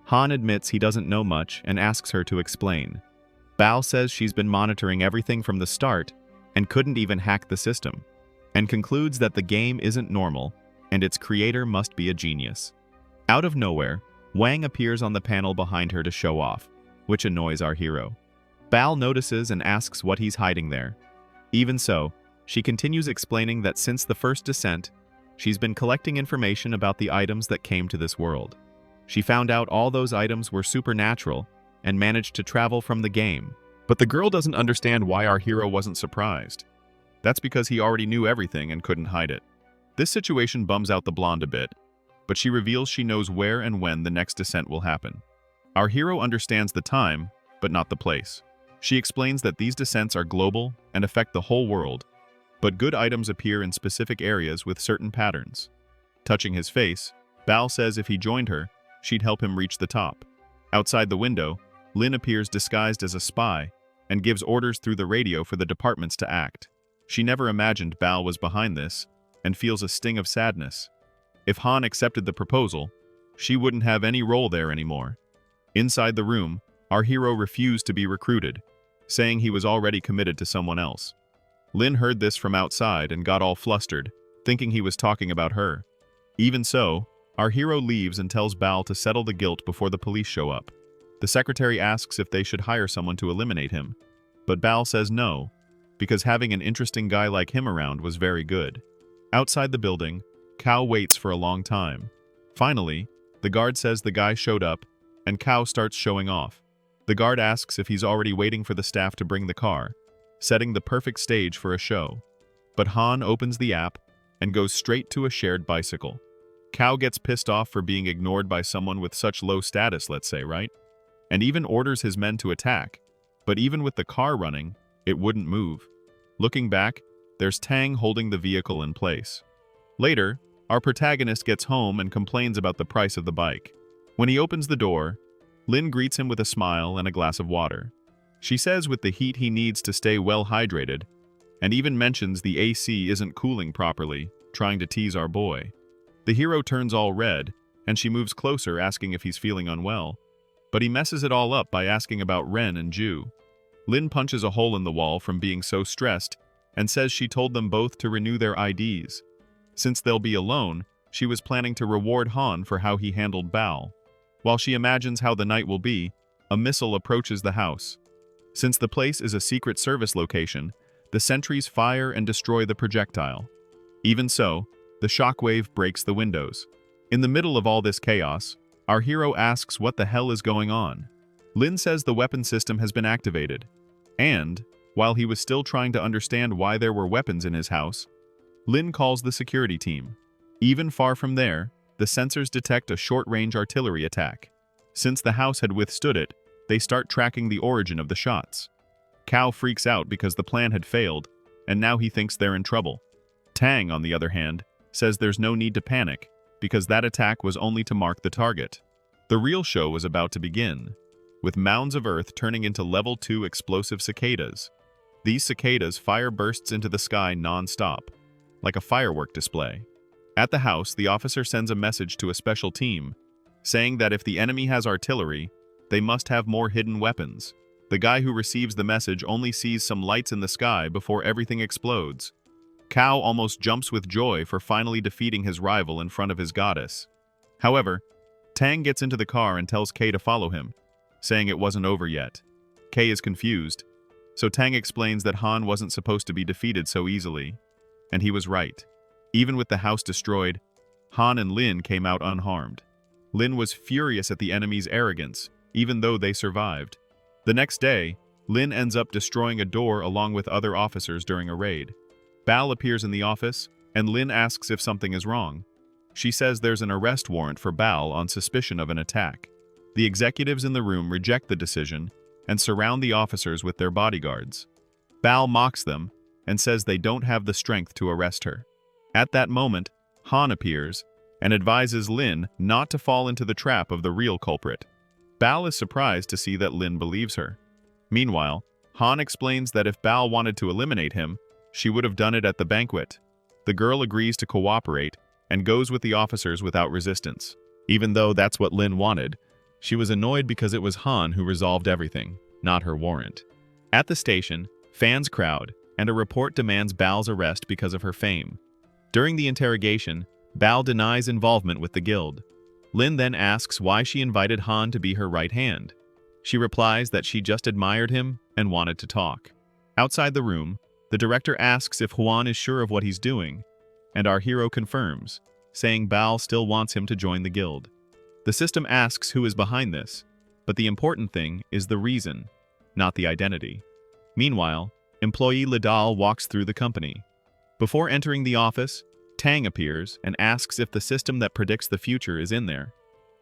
Han admits he doesn't know much and asks her to explain. Bao says she's been monitoring everything from the start and couldn't even hack the system, and concludes that the game isn't normal and its creator must be a genius. Out of nowhere, Wang appears on the panel behind her to show off, which annoys our hero. Bao notices and asks what he's hiding there. Even so, she continues explaining that since the first descent, she's been collecting information about the items that came to this world. She found out all those items were supernatural and managed to travel from the game. But the girl doesn't understand why our hero wasn't surprised. That's because he already knew everything and couldn't hide it. This situation bums out the blonde a bit, but she reveals she knows where and when the next descent will happen. Our hero understands the time, but not the place. She explains that these descents are global and affect the whole world, but good items appear in specific areas with certain patterns. Touching his face, Bao says if he joined her, she'd help him reach the top. Outside the window, Lin appears disguised as a spy and gives orders through the radio for the departments to act. She never imagined Bao was behind this and feels a sting of sadness. If Han accepted the proposal, she wouldn't have any role there anymore. Inside the room, our hero refused to be recruited, saying he was already committed to someone else. Lin heard this from outside and got all flustered, thinking he was talking about her. Even so, our hero leaves and tells Bao to settle the guilt before the police show up. The secretary asks if they should hire someone to eliminate him, but Bao says no, because having an interesting guy like him around was very good. Outside the building, Cao waits for a long time. Finally, the guard says the guy showed up, and Cao starts showing off. The guard asks if he's already waiting for the staff to bring the car, setting the perfect stage for a show. But Han opens the app and goes straight to a shared bicycle. Cao gets pissed off for being ignored by someone with such low status, let's say, right? And even orders his men to attack, but even with the car running, it wouldn't move. Looking back, there's Tang holding the vehicle in place. Later, our protagonist gets home and complains about the price of the bike. When he opens the door, Lin greets him with a smile and a glass of water. She says with the heat he needs to stay well hydrated, and even mentions the AC isn't cooling properly, trying to tease our boy. The hero turns all red, and she moves closer asking if he's feeling unwell. But he messes it all up by asking about Ren and Ju. Lin punches a hole in the wall from being so stressed and says she told them both to renew their IDs. Since they'll be alone, she was planning to reward Han for how he handled Bao. While she imagines how the night will be, a missile approaches the house. Since the place is a Secret Service location, the sentries fire and destroy the projectile. Even so, the shockwave breaks the windows. In the middle of all this chaos, our hero asks what the hell is going on. Lin says the weapon system has been activated, and, while he was still trying to understand why there were weapons in his house, Lin calls the security team. Even far from there, the sensors detect a short-range artillery attack. Since the house had withstood it, they start tracking the origin of the shots. Cao freaks out because the plan had failed, and now he thinks they're in trouble. Tang, on the other hand, says there's no need to panic, because that attack was only to mark the target. The real show was about to begin, with mounds of earth turning into level 2 explosive cicadas. These cicadas fire bursts into the sky non-stop, like a firework display. At the house, the officer sends a message to a special team, saying that if the enemy has artillery, they must have more hidden weapons. The guy who receives the message only sees some lights in the sky before everything explodes. Kao almost jumps with joy for finally defeating his rival in front of his goddess. However, Tang gets into the car and tells Kay to follow him, saying it wasn't over yet. Kay is confused, so Tang explains that Han wasn't supposed to be defeated so easily. And he was right. Even with the house destroyed, Han and Lin came out unharmed. Lin was furious at the enemy's arrogance, even though they survived. The next day, Lin ends up destroying a door along with other officers during a raid. Bal appears in the office, and Lin asks if something is wrong. She says there's an arrest warrant for Bal on suspicion of an attack. The executives in the room reject the decision and surround the officers with their bodyguards. Bal mocks them and says they don't have the strength to arrest her. At that moment, Han appears and advises Lin not to fall into the trap of the real culprit. Bal is surprised to see that Lin believes her. Meanwhile, Han explains that if Bal wanted to eliminate him, she would have done it at the banquet. The girl agrees to cooperate and goes with the officers without resistance. Even though that's what Lin wanted, she was annoyed because it was Han who resolved everything, not her warrant. At the station, fans crowd, and a report demands Bal's arrest because of her fame. During the interrogation, Bal denies involvement with the guild. Lin then asks why she invited Han to be her right hand. She replies that she just admired him and wanted to talk. Outside the room, the director asks if Huan is sure of what he's doing, and our hero confirms, saying Bal still wants him to join the guild. The system asks who is behind this, but the important thing is the reason, not the identity. Meanwhile, employee Lidal walks through the company. Before entering the office, Tang appears and asks if the system that predicts the future is in there.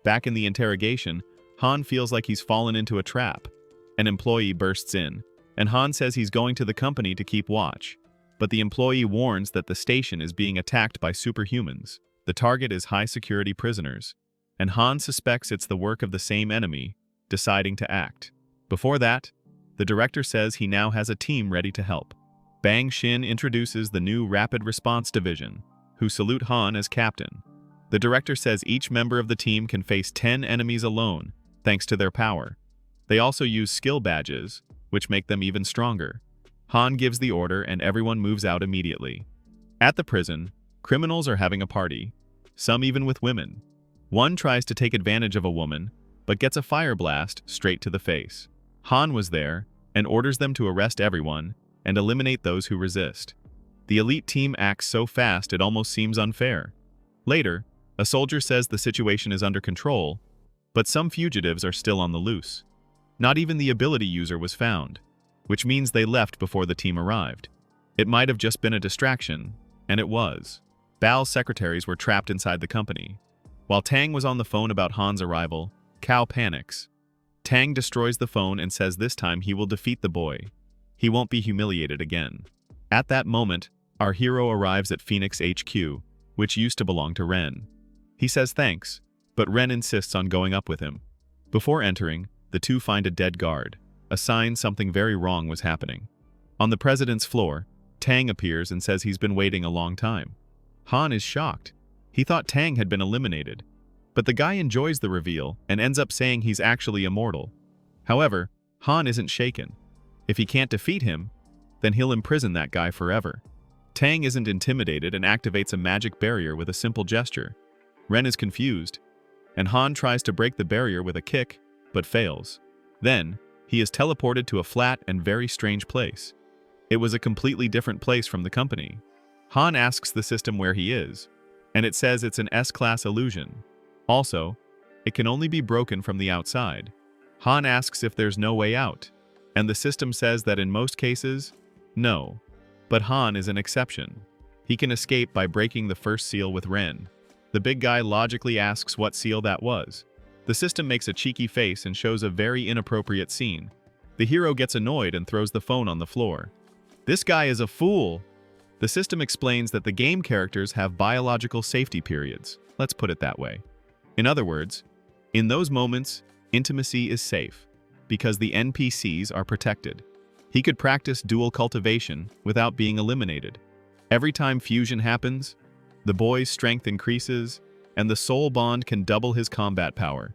Back in the interrogation, Han feels like he's fallen into a trap. An employee bursts in, and Han says he's going to the company to keep watch. But the employee warns that the station is being attacked by superhumans. The target is high-security prisoners, and Han suspects it's the work of the same enemy, deciding to act. Before that, the director says he now has a team ready to help. Bang Shin introduces the new Rapid Response Division, who salute Han as captain. The director says each member of the team can face 10 enemies alone, thanks to their power. They also use skill badges, which make them even stronger. Han gives the order and everyone moves out immediately. At the prison, criminals are having a party, some even with women. One tries to take advantage of a woman, but gets a fire blast straight to the face. Han was there and orders them to arrest everyone and eliminate those who resist. The elite team acts so fast it almost seems unfair. Later, a soldier says the situation is under control, but some fugitives are still on the loose. Not even the ability user was found, which means they left before the team arrived. It might have just been a distraction, and it was. Bal's secretaries were trapped inside the company. While Tang was on the phone about Han's arrival, Kao panics. Tang destroys the phone and says this time he will defeat the boy. He won't be humiliated again. At that moment, our hero arrives at Phoenix HQ, which used to belong to Ren. He says thanks, but Ren insists on going up with him. Before entering, the two find a dead guard, a sign something very wrong was happening. On the president's floor, Tang appears and says he's been waiting a long time. Han is shocked. He thought Tang had been eliminated, but the guy enjoys the reveal and ends up saying he's actually immortal. However, Han isn't shaken. If he can't defeat him, then he'll imprison that guy forever. Tang isn't intimidated and activates a magic barrier with a simple gesture. Ren is confused, and Han tries to break the barrier with a kick, but fails. Then, he is teleported to a flat and very strange place. It was a completely different place from the company. Han asks the system where he is, and it says it's an S-class illusion. Also, it can only be broken from the outside. Han asks if there's no way out, and the system says that in most cases, no. But Han is an exception. He can escape by breaking the first seal with Ren. The big guy logically asks what seal that was. The system makes a cheeky face and shows a very inappropriate scene. The hero gets annoyed and throws the phone on the floor. This guy is a fool! The system explains that the game characters have biological safety periods. Let's put it that way. In other words, in those moments, intimacy is safe because the NPCs are protected. He could practice dual cultivation without being eliminated. Every time fusion happens, the boy's strength increases, and the soul bond can double his combat power.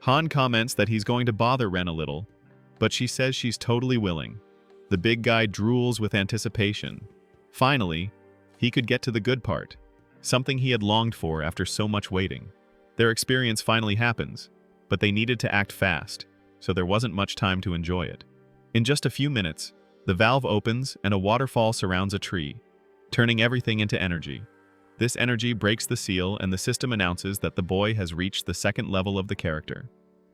Han comments that he's going to bother Ren a little, but she says she's totally willing. The big guy drools with anticipation. Finally, he could get to the good part, something he had longed for after so much waiting. Their experience finally happens, but they needed to act fast, so there wasn't much time to enjoy it. In just a few minutes, the valve opens and a waterfall surrounds a tree, turning everything into energy. This energy breaks the seal and the system announces that the boy has reached the second level of the character.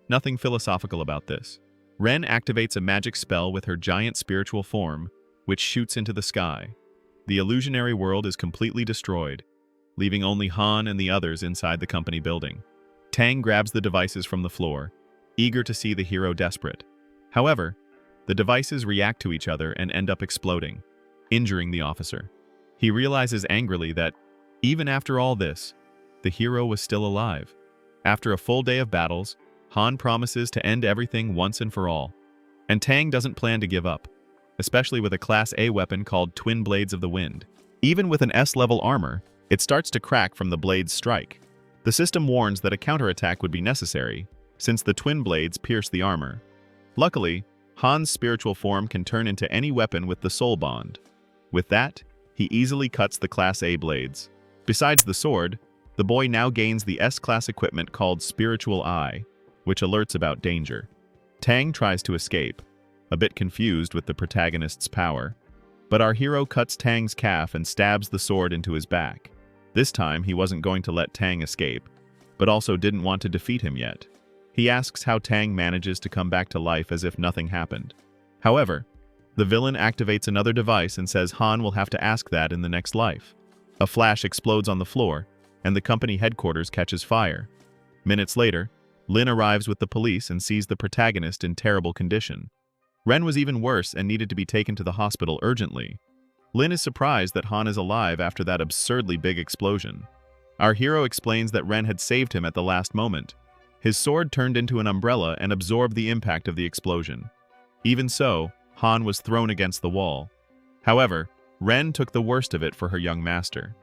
Nothing philosophical about this. Ren activates a magic spell with her giant spiritual form, which shoots into the sky. The illusionary world is completely destroyed, leaving only Han and the others inside the company building. Tang grabs the devices from the floor, eager to see the hero desperate. However, the devices react to each other and end up exploding, injuring the officer. He realizes angrily that, even after all this, the hero was still alive. After a full day of battles, Han promises to end everything once and for all. And Tang doesn't plan to give up, especially with a Class A weapon called Twin Blades of the Wind. Even with an S-level armor, it starts to crack from the blade's strike. The system warns that a counterattack would be necessary, since the twin blades pierce the armor. Luckily, Han's spiritual form can turn into any weapon with the soul bond. With that, he easily cuts the Class A blades. Besides the sword, the boy now gains the S-class equipment called Spiritual Eye, which alerts about danger. Tang tries to escape, a bit confused with the protagonist's power, but our hero cuts Tang's calf and stabs the sword into his back. This time, he wasn't going to let Tang escape, but also didn't want to defeat him yet. He asks how Tang manages to come back to life as if nothing happened. However, the villain activates another device and says Han will have to ask that in the next life. A flash explodes on the floor, and the company headquarters catches fire. Minutes later, Lin arrives with the police and sees the protagonist in terrible condition. Ren was even worse and needed to be taken to the hospital urgently. Lin is surprised that Han is alive after that absurdly big explosion. Our hero explains that Ren had saved him at the last moment. His sword turned into an umbrella and absorbed the impact of the explosion. Even so, Han was thrown against the wall. However, Ren took the worst of it for her young master.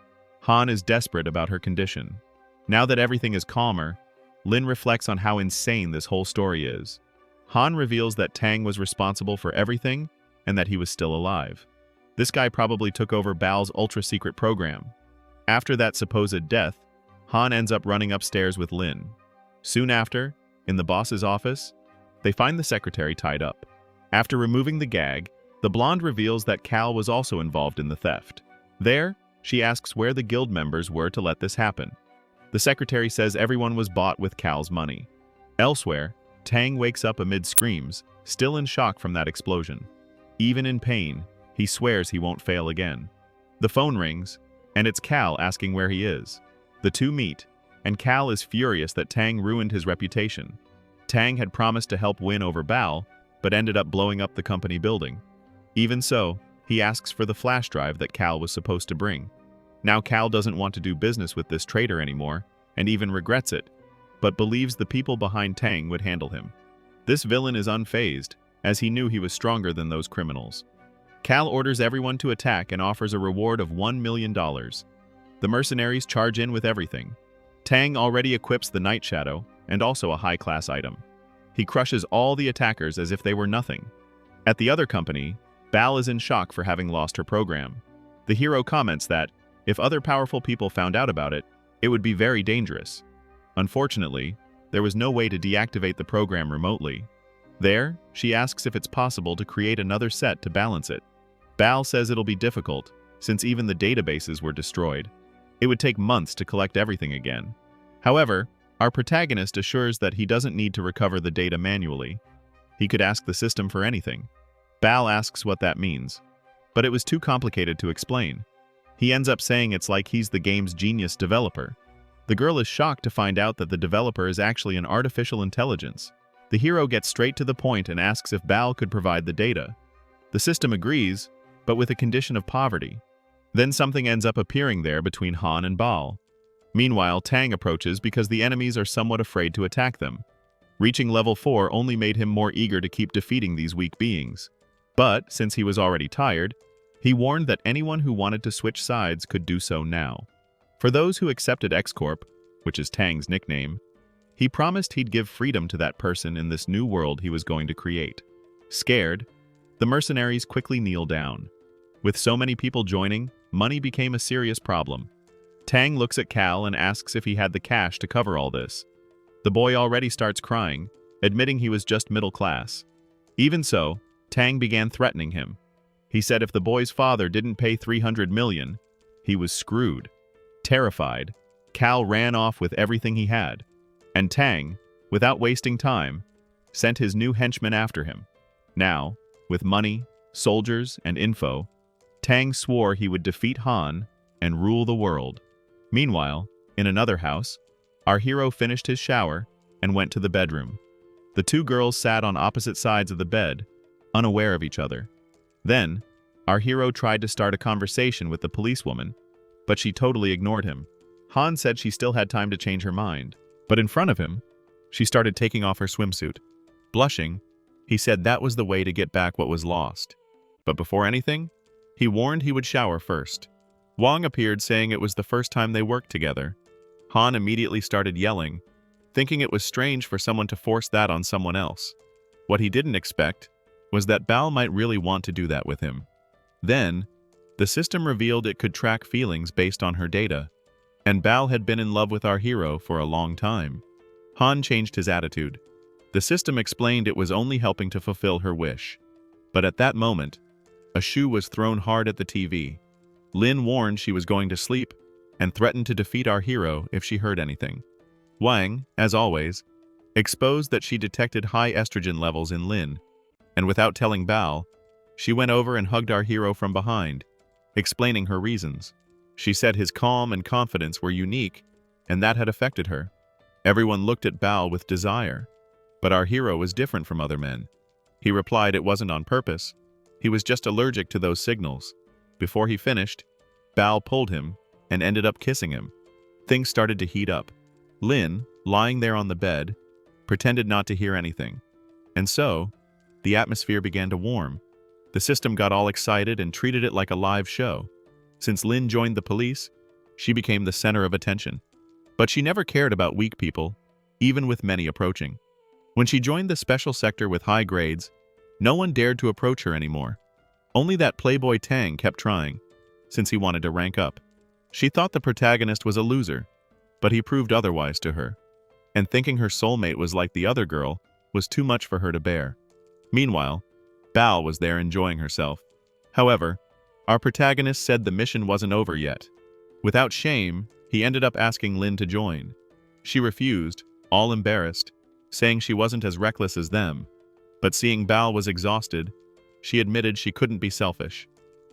Han is desperate about her condition. Now that everything is calmer, Lin reflects on how insane this whole story is. Han reveals that Tang was responsible for everything and that he was still alive. This guy probably took over Bao's ultra-secret program. After that supposed death, Han ends up running upstairs with Lin. Soon after, in the boss's office, they find the secretary tied up. After removing the gag, the blonde reveals that Cal was also involved in the theft. There, she asks where the guild members were to let this happen. The secretary says everyone was bought with Cal's money. Elsewhere, Tang wakes up amid screams, still in shock from that explosion. Even in pain, he swears he won't fail again. The phone rings, and it's Cal asking where he is. The two meet, and Cal is furious that Tang ruined his reputation. Tang had promised to help win over Bao, but ended up blowing up the company building. Even so, he asks for the flash drive that Cal was supposed to bring. Now Cal doesn't want to do business with this traitor anymore, and even regrets it, but believes the people behind Tang would handle him. This villain is unfazed, as he knew he was stronger than those criminals. Cal orders everyone to attack and offers a reward of $1 million. The mercenaries charge in with everything. Tang already equips the Night Shadow, and also a high-class item. He crushes all the attackers as if they were nothing. At the other company, Bal is in shock for having lost her program. The hero comments that, if other powerful people found out about it, it would be very dangerous. Unfortunately, there was no way to deactivate the program remotely. There, she asks if it's possible to create another set to balance it. Bal says it'll be difficult, since even the databases were destroyed. It would take months to collect everything again. However, our protagonist assures that he doesn't need to recover the data manually. He could ask the system for anything. Bal asks what that means, but it was too complicated to explain. He ends up saying it's like he's the game's genius developer. The girl is shocked to find out that the developer is actually an artificial intelligence. The hero gets straight to the point and asks if Bal could provide the data. The system agrees, but with a condition of poverty. Then something ends up appearing there between Han and Baal. Meanwhile, Tang approaches because the enemies are somewhat afraid to attack them. Reaching level 4 only made him more eager to keep defeating these weak beings. But, since he was already tired, he warned that anyone who wanted to switch sides could do so now. For those who accepted X-Corp, which is Tang's nickname, he promised he'd give freedom to that person in this new world he was going to create. Scared, the mercenaries quickly kneel down. With so many people joining, money became a serious problem. Tang looks at Cal and asks if he had the cash to cover all this. The boy already starts crying, admitting he was just middle class. Even so, Tang began threatening him. He said if the boy's father didn't pay 300 million, he was screwed. Terrified, Cal ran off with everything he had, and Tang, without wasting time, sent his new henchmen after him. Now, with money, soldiers, and info, Tang swore he would defeat Han and rule the world. Meanwhile, in another house, our hero finished his shower and went to the bedroom. The two girls sat on opposite sides of the bed, unaware of each other. Then, our hero tried to start a conversation with the policewoman, but she totally ignored him. Han said she still had time to change her mind, but in front of him, she started taking off her swimsuit. Blushing, he said that was the way to get back what was lost. But before anything, he warned he would shower first. Wang appeared saying it was the first time they worked together. Han immediately started yelling, thinking it was strange for someone to force that on someone else. What he didn't expect was that Baal might really want to do that with him. Then, the system revealed it could track feelings based on her data, and Baal had been in love with our hero for a long time. Han changed his attitude. The system explained it was only helping to fulfill her wish. But at that moment, a shoe was thrown hard at the TV. Lin warned she was going to sleep and threatened to defeat our hero if she heard anything. Wang, as always, exposed that she detected high estrogen levels in Lin, and without telling Baal, she went over and hugged our hero from behind, explaining her reasons. She said his calm and confidence were unique, and that had affected her. Everyone looked at Baal with desire, but our hero was different from other men. He replied it wasn't on purpose, he was just allergic to those signals. Before he finished, Baal pulled him and ended up kissing him. Things started to heat up. Lin, lying there on the bed, pretended not to hear anything. And so, the atmosphere began to warm. The system got all excited and treated it like a live show. Since Lin joined the police, she became the center of attention. But she never cared about weak people, even with many approaching. When she joined the special sector with high grades, no one dared to approach her anymore. Only that playboy Tang kept trying, since he wanted to rank up. She thought the protagonist was a loser, but he proved otherwise to her, and thinking her soulmate was like the other girl was too much for her to bear. Meanwhile, Baal was there enjoying herself. However, our protagonist said the mission wasn't over yet. Without shame, he ended up asking Lin to join. She refused, all embarrassed, saying she wasn't as reckless as them. But seeing Baal was exhausted, she admitted she couldn't be selfish.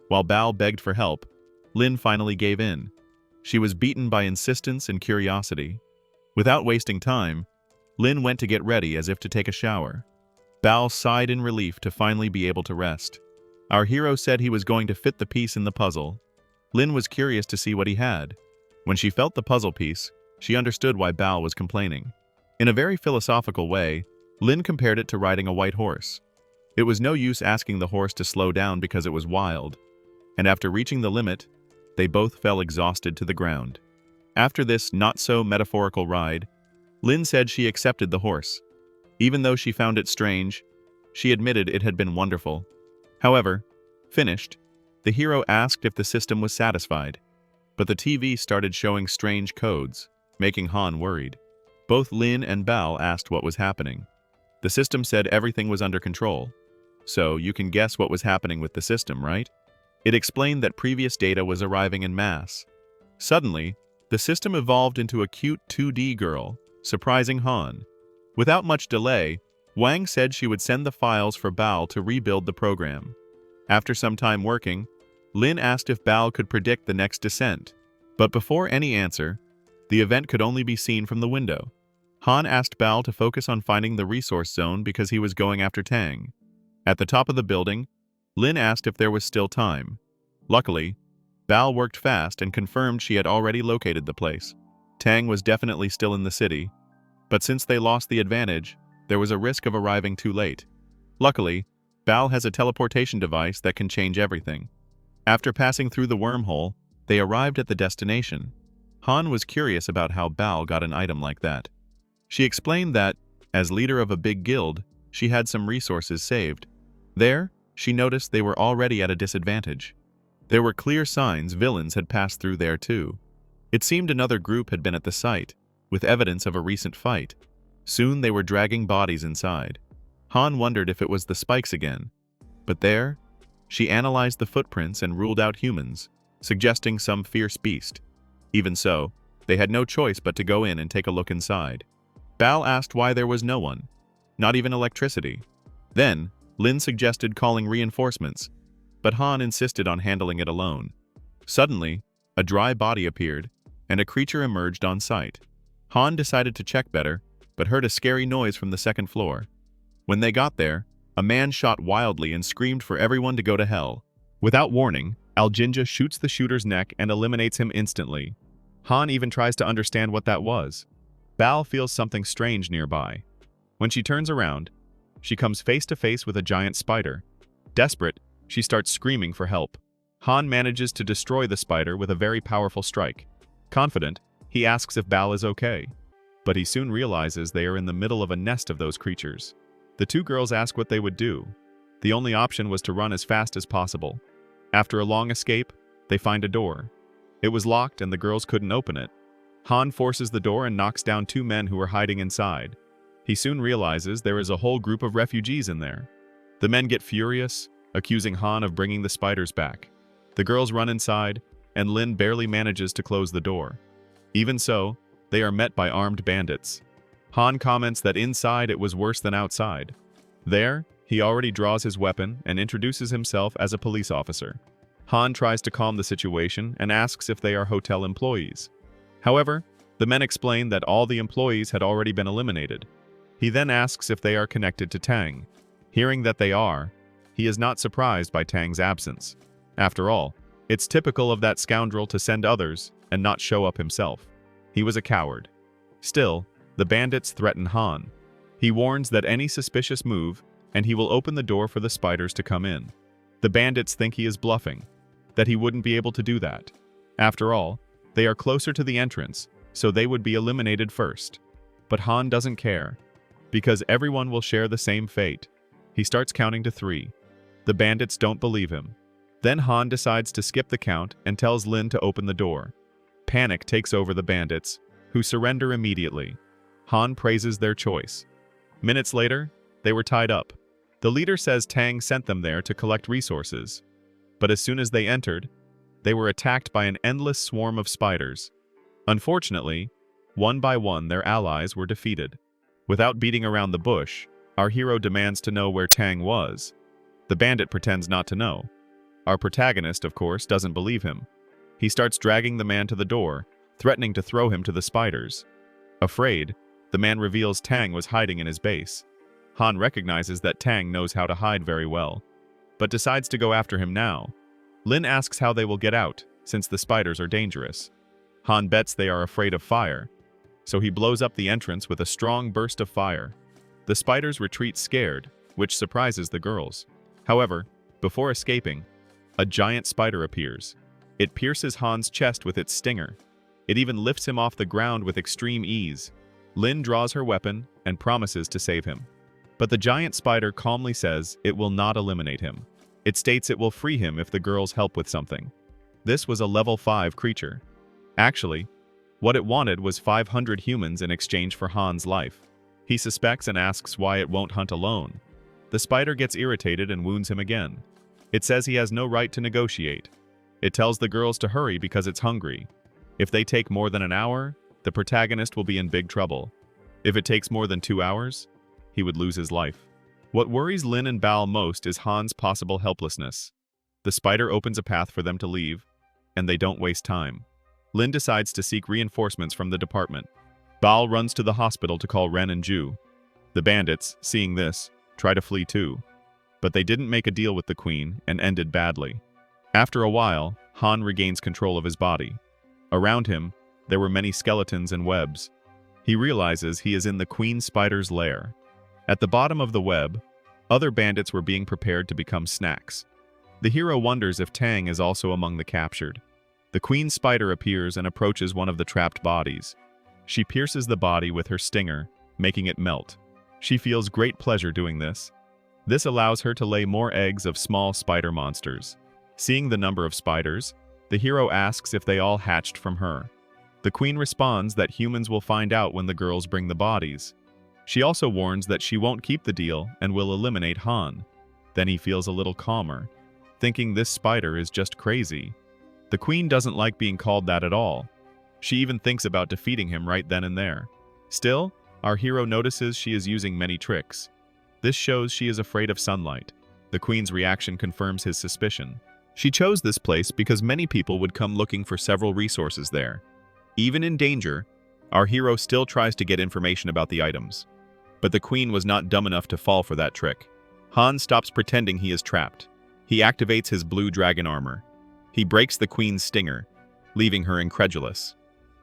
While Baal begged for help, Lin finally gave in. She was beaten by insistence and curiosity. Without wasting time, Lin went to get ready as if to take a shower. Baal sighed in relief to finally be able to rest. Our hero said he was going to fit the piece in the puzzle. Lin was curious to see what he had. When she felt the puzzle piece, she understood why Baal was complaining. In a very philosophical way, Lin compared it to riding a white horse. It was no use asking the horse to slow down because it was wild. And after reaching the limit, they both fell exhausted to the ground. After this not-so-metaphorical ride, Lin said she accepted the horse. Even though she found it strange, she admitted it had been wonderful. However, finished, the hero asked if the system was satisfied. But the TV started showing strange codes, making Han worried. Both Lin and Baal asked what was happening. The system said everything was under control. So you can guess what was happening with the system, right? It explained that previous data was arriving en masse. Suddenly, the system evolved into a cute 2D girl, surprising Han. Without much delay, Wang said she would send the files for Baal to rebuild the program. After some time working, Lin asked if Baal could predict the next descent. But before any answer, the event could only be seen from the window. Han asked Baal to focus on finding the resource zone because he was going after Tang. At the top of the building, Lin asked if there was still time. Luckily, Val worked fast and confirmed she had already located the place. Tang was definitely still in the city, but since they lost the advantage, there was a risk of arriving too late. Luckily, Val has a teleportation device that can change everything. After passing through the wormhole, they arrived at the destination. Han was curious about how Bao got an item like that. She explained that, as leader of a big guild, she had some resources saved. There, she noticed they were already at a disadvantage. There were clear signs villains had passed through there too. It seemed another group had been at the site, with evidence of a recent fight. Soon they were dragging bodies inside. Han wondered if it was the spikes again. But there, she analyzed the footprints and ruled out humans, suggesting some fierce beast. Even so, they had no choice but to go in and take a look inside. Bao asked why there was no one, not even electricity. Then, Lin suggested calling reinforcements, but Han insisted on handling it alone. Suddenly, a dry body appeared, and a creature emerged on sight. Han decided to check better, but heard a scary noise from the second floor. When they got there, a man shot wildly and screamed for everyone to go to hell. Without warning, Aljinja shoots the shooter's neck and eliminates him instantly. Han even tries to understand what that was. Bao feels something strange nearby. When she turns around, she comes face to face with a giant spider. Desperate, she starts screaming for help. Han manages to destroy the spider with a very powerful strike. Confident, he asks if Bao is okay. But he soon realizes they are in the middle of a nest of those creatures. The two girls ask what they would do. The only option was to run as fast as possible. After a long escape, they find a door. It was locked and the girls couldn't open it. Han forces the door and knocks down two men who were hiding inside. He soon realizes there is a whole group of refugees in there. The men get furious, accusing Han of bringing the spiders back. The girls run inside, and Lin barely manages to close the door. Even so, they are met by armed bandits. Han comments that inside it was worse than outside. There, he already draws his weapon and introduces himself as a police officer. Han tries to calm the situation and asks if they are hotel employees. However, the men explain that all the employees had already been eliminated. He then asks if they are connected to Tang. Hearing that they are, he is not surprised by Tang's absence. After all, it's typical of that scoundrel to send others and not show up himself. He was a coward. Still, the bandits threaten Han. He warns that any suspicious move, and he will open the door for the spiders to come in. The bandits think he is bluffing, that he wouldn't be able to do that. After all, they are closer to the entrance, so they would be eliminated first. But Han doesn't care, because everyone will share the same fate. He starts counting to 3. The bandits don't believe him. Then Han decides to skip the count and tells Lin to open the door. Panic takes over the bandits, who surrender immediately. Han praises their choice. Minutes later, they were tied up. The leader says Tang sent them there to collect resources. But as soon as they entered, they were attacked by an endless swarm of spiders. Unfortunately, one by one their allies were defeated. Without beating around the bush, our hero demands to know where Tang was. The bandit pretends not to know. Our protagonist, of course, doesn't believe him. He starts dragging the man to the door, threatening to throw him to the spiders. Afraid, the man reveals Tang was hiding in his base. Han recognizes that Tang knows how to hide very well, but decides to go after him now. Lin asks how they will get out, since the spiders are dangerous. Han bets they are afraid of fire, so he blows up the entrance with a strong burst of fire. The spiders retreat scared, which surprises the girls. However, before escaping, a giant spider appears. It pierces Han's chest with its stinger. It even lifts him off the ground with extreme ease. Lin draws her weapon and promises to save him. But the giant spider calmly says it will not eliminate him. It states it will free him if the girls help with something. This was a level 5 creature. Actually, what it wanted was 500 humans in exchange for Han's life. He suspects and asks why it won't hunt alone. The spider gets irritated and wounds him again. It says he has no right to negotiate. It tells the girls to hurry because it's hungry. If they take more than an hour, the protagonist will be in big trouble. If it takes more than 2 hours, he would lose his life. What worries Lin and Bao most is Han's possible helplessness. The spider opens a path for them to leave, and they don't waste time. Lin decides to seek reinforcements from the department. Bao runs to the hospital to call Ren and Ju. The bandits, seeing this, try to flee too. But they didn't make a deal with the queen and ended badly. After a while, Han regains control of his body. Around him, there were many skeletons and webs. He realizes he is in the queen spider's lair. At the bottom of the web, other bandits were being prepared to become snacks. The hero wonders if Tang is also among the captured. The queen spider appears and approaches one of the trapped bodies. She pierces the body with her stinger, making it melt. She feels great pleasure doing this. This allows her to lay more eggs of small spider monsters. Seeing the number of spiders, the hero asks if they all hatched from her. The queen responds that humans will find out when the girls bring the bodies. She also warns that she won't keep the deal and will eliminate Han. Then he feels a little calmer, thinking this spider is just crazy. The queen doesn't like being called that at all. She even thinks about defeating him right then and there. Still, our hero notices she is using many tricks. This shows she is afraid of sunlight. The queen's reaction confirms his suspicion. She chose this place because many people would come looking for several resources there. Even in danger, our hero still tries to get information about the items. But the queen was not dumb enough to fall for that trick. Han stops pretending he is trapped. He activates his blue dragon armor. He breaks the queen's stinger, leaving her incredulous.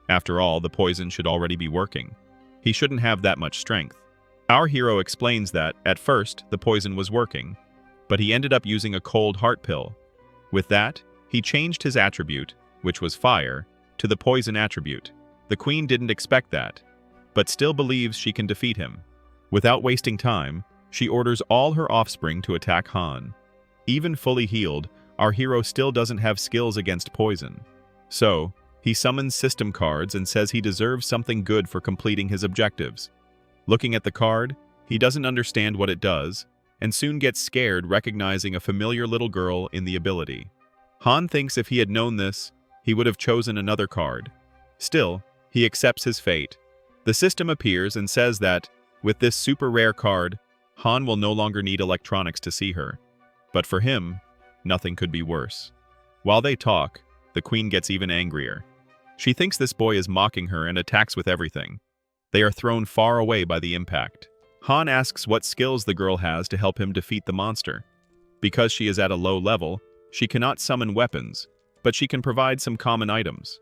After all, the poison should already be working. He shouldn't have that much strength. Our hero explains that, at first, the poison was working, but he ended up using a cold heart pill. With that, he changed his attribute, which was fire, to the poison attribute. The queen didn't expect that, but still believes she can defeat him. Without wasting time, she orders all her offspring to attack Han. Even fully healed, our hero still doesn't have skills against poison. So, he summons system cards and says he deserves something good for completing his objectives. Looking at the card, he doesn't understand what it does, and soon gets scared recognizing a familiar little girl in the ability. Han thinks if he had known this, he would have chosen another card. Still, he accepts his fate. The system appears and says that, with this super rare card, Han will no longer need electronics to see her. But for him, nothing could be worse. While they talk, the queen gets even angrier. She thinks this boy is mocking her and attacks with everything. They are thrown far away by the impact. Han asks what skills the girl has to help him defeat the monster. Because she is at a low level, she cannot summon weapons, but she can provide some common items.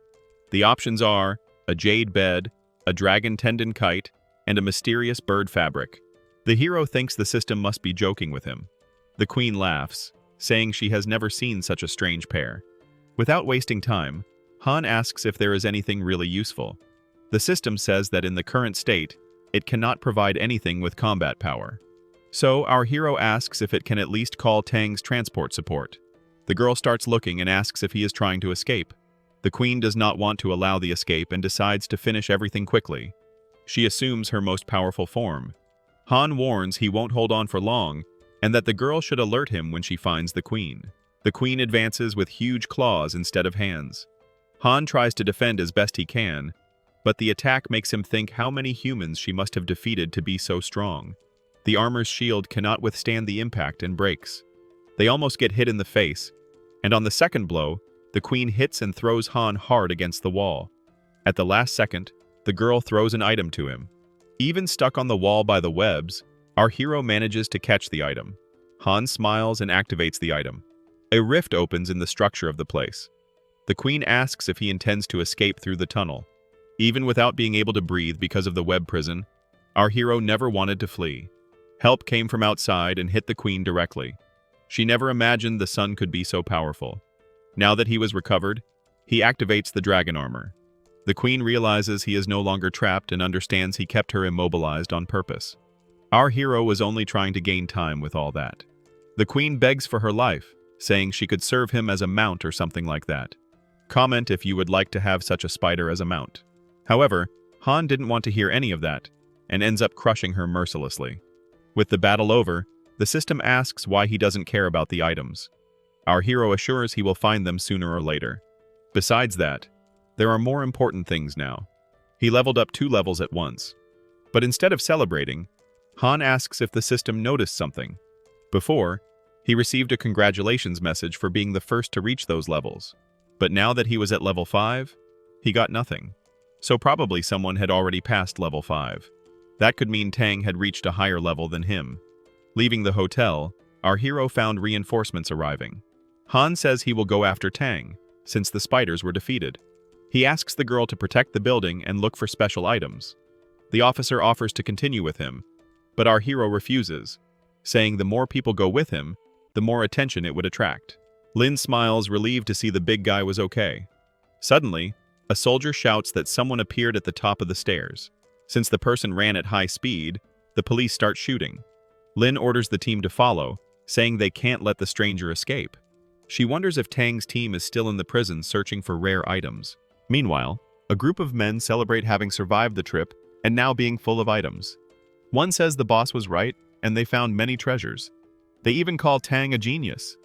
The options are a jade bed, a dragon tendon kite, and a mysterious bird fabric. The hero thinks the system must be joking with him. The queen laughs, saying she has never seen such a strange pair. Without wasting time, Han asks if there is anything really useful. The system says that in the current state, it cannot provide anything with combat power. So our hero asks if it can at least call Tang's transport support. The girl starts looking and asks if he is trying to escape. The queen does not want to allow the escape and decides to finish everything quickly. She assumes her most powerful form. Han warns he won't hold on for long, and that the girl should alert him when she finds the queen. The queen advances with huge claws instead of hands. Han tries to defend as best he can, but the attack makes him think how many humans she must have defeated to be so strong. The armor's shield cannot withstand the impact and breaks. They almost get hit in the face, and on the second blow, the queen hits and throws Han hard against the wall. At the last second, the girl throws an item to him. Even stuck on the wall by the webs, our hero manages to catch the item. Han smiles and activates the item. A rift opens in the structure of the place. The queen asks if he intends to escape through the tunnel. Even without being able to breathe because of the web prison, our hero never wanted to flee. Help came from outside and hit the queen directly. She never imagined the sun could be so powerful. Now that he was recovered, he activates the dragon armor. The queen realizes he is no longer trapped and understands he kept her immobilized on purpose. Our hero was only trying to gain time with all that. The queen begs for her life, saying she could serve him as a mount or something like that. Comment if you would like to have such a spider as a mount. However, Han didn't want to hear any of that, and ends up crushing her mercilessly. With the battle over, the system asks why he doesn't care about the items. Our hero assures he will find them sooner or later. Besides that, there are more important things now. He leveled up 2 levels at once. But instead of celebrating, Han asks if the system noticed something. Before, he received a congratulations message for being the first to reach those levels. But now that he was at level 5, he got nothing. So probably someone had already passed level 5. That could mean Tang had reached a higher level than him. Leaving the hotel, our hero found reinforcements arriving. Han says he will go after Tang, since the spiders were defeated. He asks the girl to protect the building and look for special items. The officer offers to continue with him, but our hero refuses, saying the more people go with him, the more attention it would attract. Lin smiles, relieved to see the big guy was okay. Suddenly, a soldier shouts that someone appeared at the top of the stairs. Since the person ran at high speed, the police start shooting. Lin orders the team to follow, saying they can't let the stranger escape. She wonders if Tang's team is still in the prison searching for rare items. Meanwhile, a group of men celebrate having survived the trip and now being full of items. One says the boss was right and they found many treasures. They even call Tang a genius.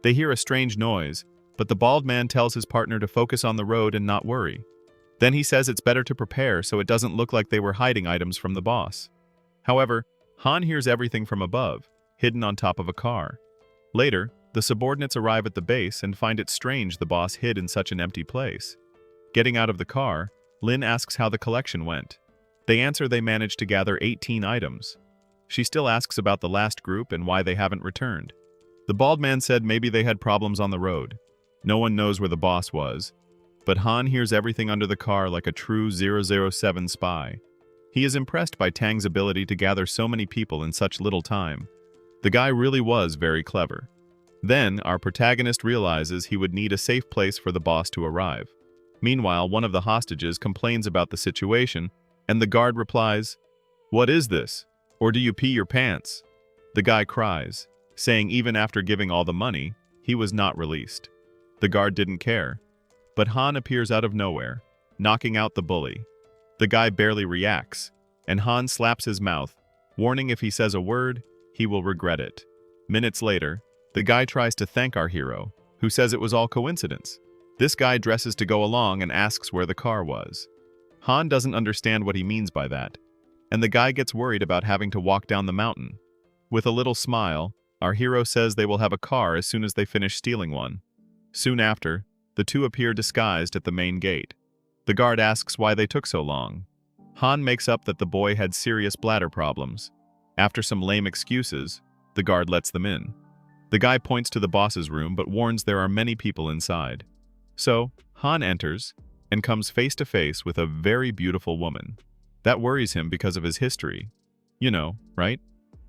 They hear a strange noise, but the bald man tells his partner to focus on the road and not worry. Then he says it's better to prepare so it doesn't look like they were hiding items from the boss. However, Han hears everything from above, hidden on top of a car. Later, the subordinates arrive at the base and find it strange the boss hid in such an empty place. Getting out of the car, Lin asks how the collection went. They answer they managed to gather 18 items. She still asks about the last group and why they haven't returned. The bald man said maybe they had problems on the road. No one knows where the boss was, but Han hears everything under the car like a true 007 spy. He is impressed by Tang's ability to gather so many people in such little time. The guy really was very clever. Then, our protagonist realizes he would need a safe place for the boss to arrive. Meanwhile, one of the hostages complains about the situation, and the guard replies, "What is this? Or do you pee your pants?" The guy cries, saying even after giving all the money, he was not released. The guard didn't care. But Han appears out of nowhere, knocking out the bully. The guy barely reacts, and Han slaps his mouth, warning if he says a word, he will regret it. Minutes later, the guy tries to thank our hero, who says it was all coincidence. This guy dresses to go along and asks where the car was. Han doesn't understand what he means by that, and the guy gets worried about having to walk down the mountain. With a little smile, our hero says they will have a car as soon as they finish stealing one. Soon after, the two appear disguised at the main gate. The guard asks why they took so long. Han makes up that the boy had serious bladder problems. After some lame excuses, the guard lets them in. The guy points to the boss's room but warns there are many people inside. So, Han enters and comes face to face with a very beautiful woman. That worries him because of his history. You know, right?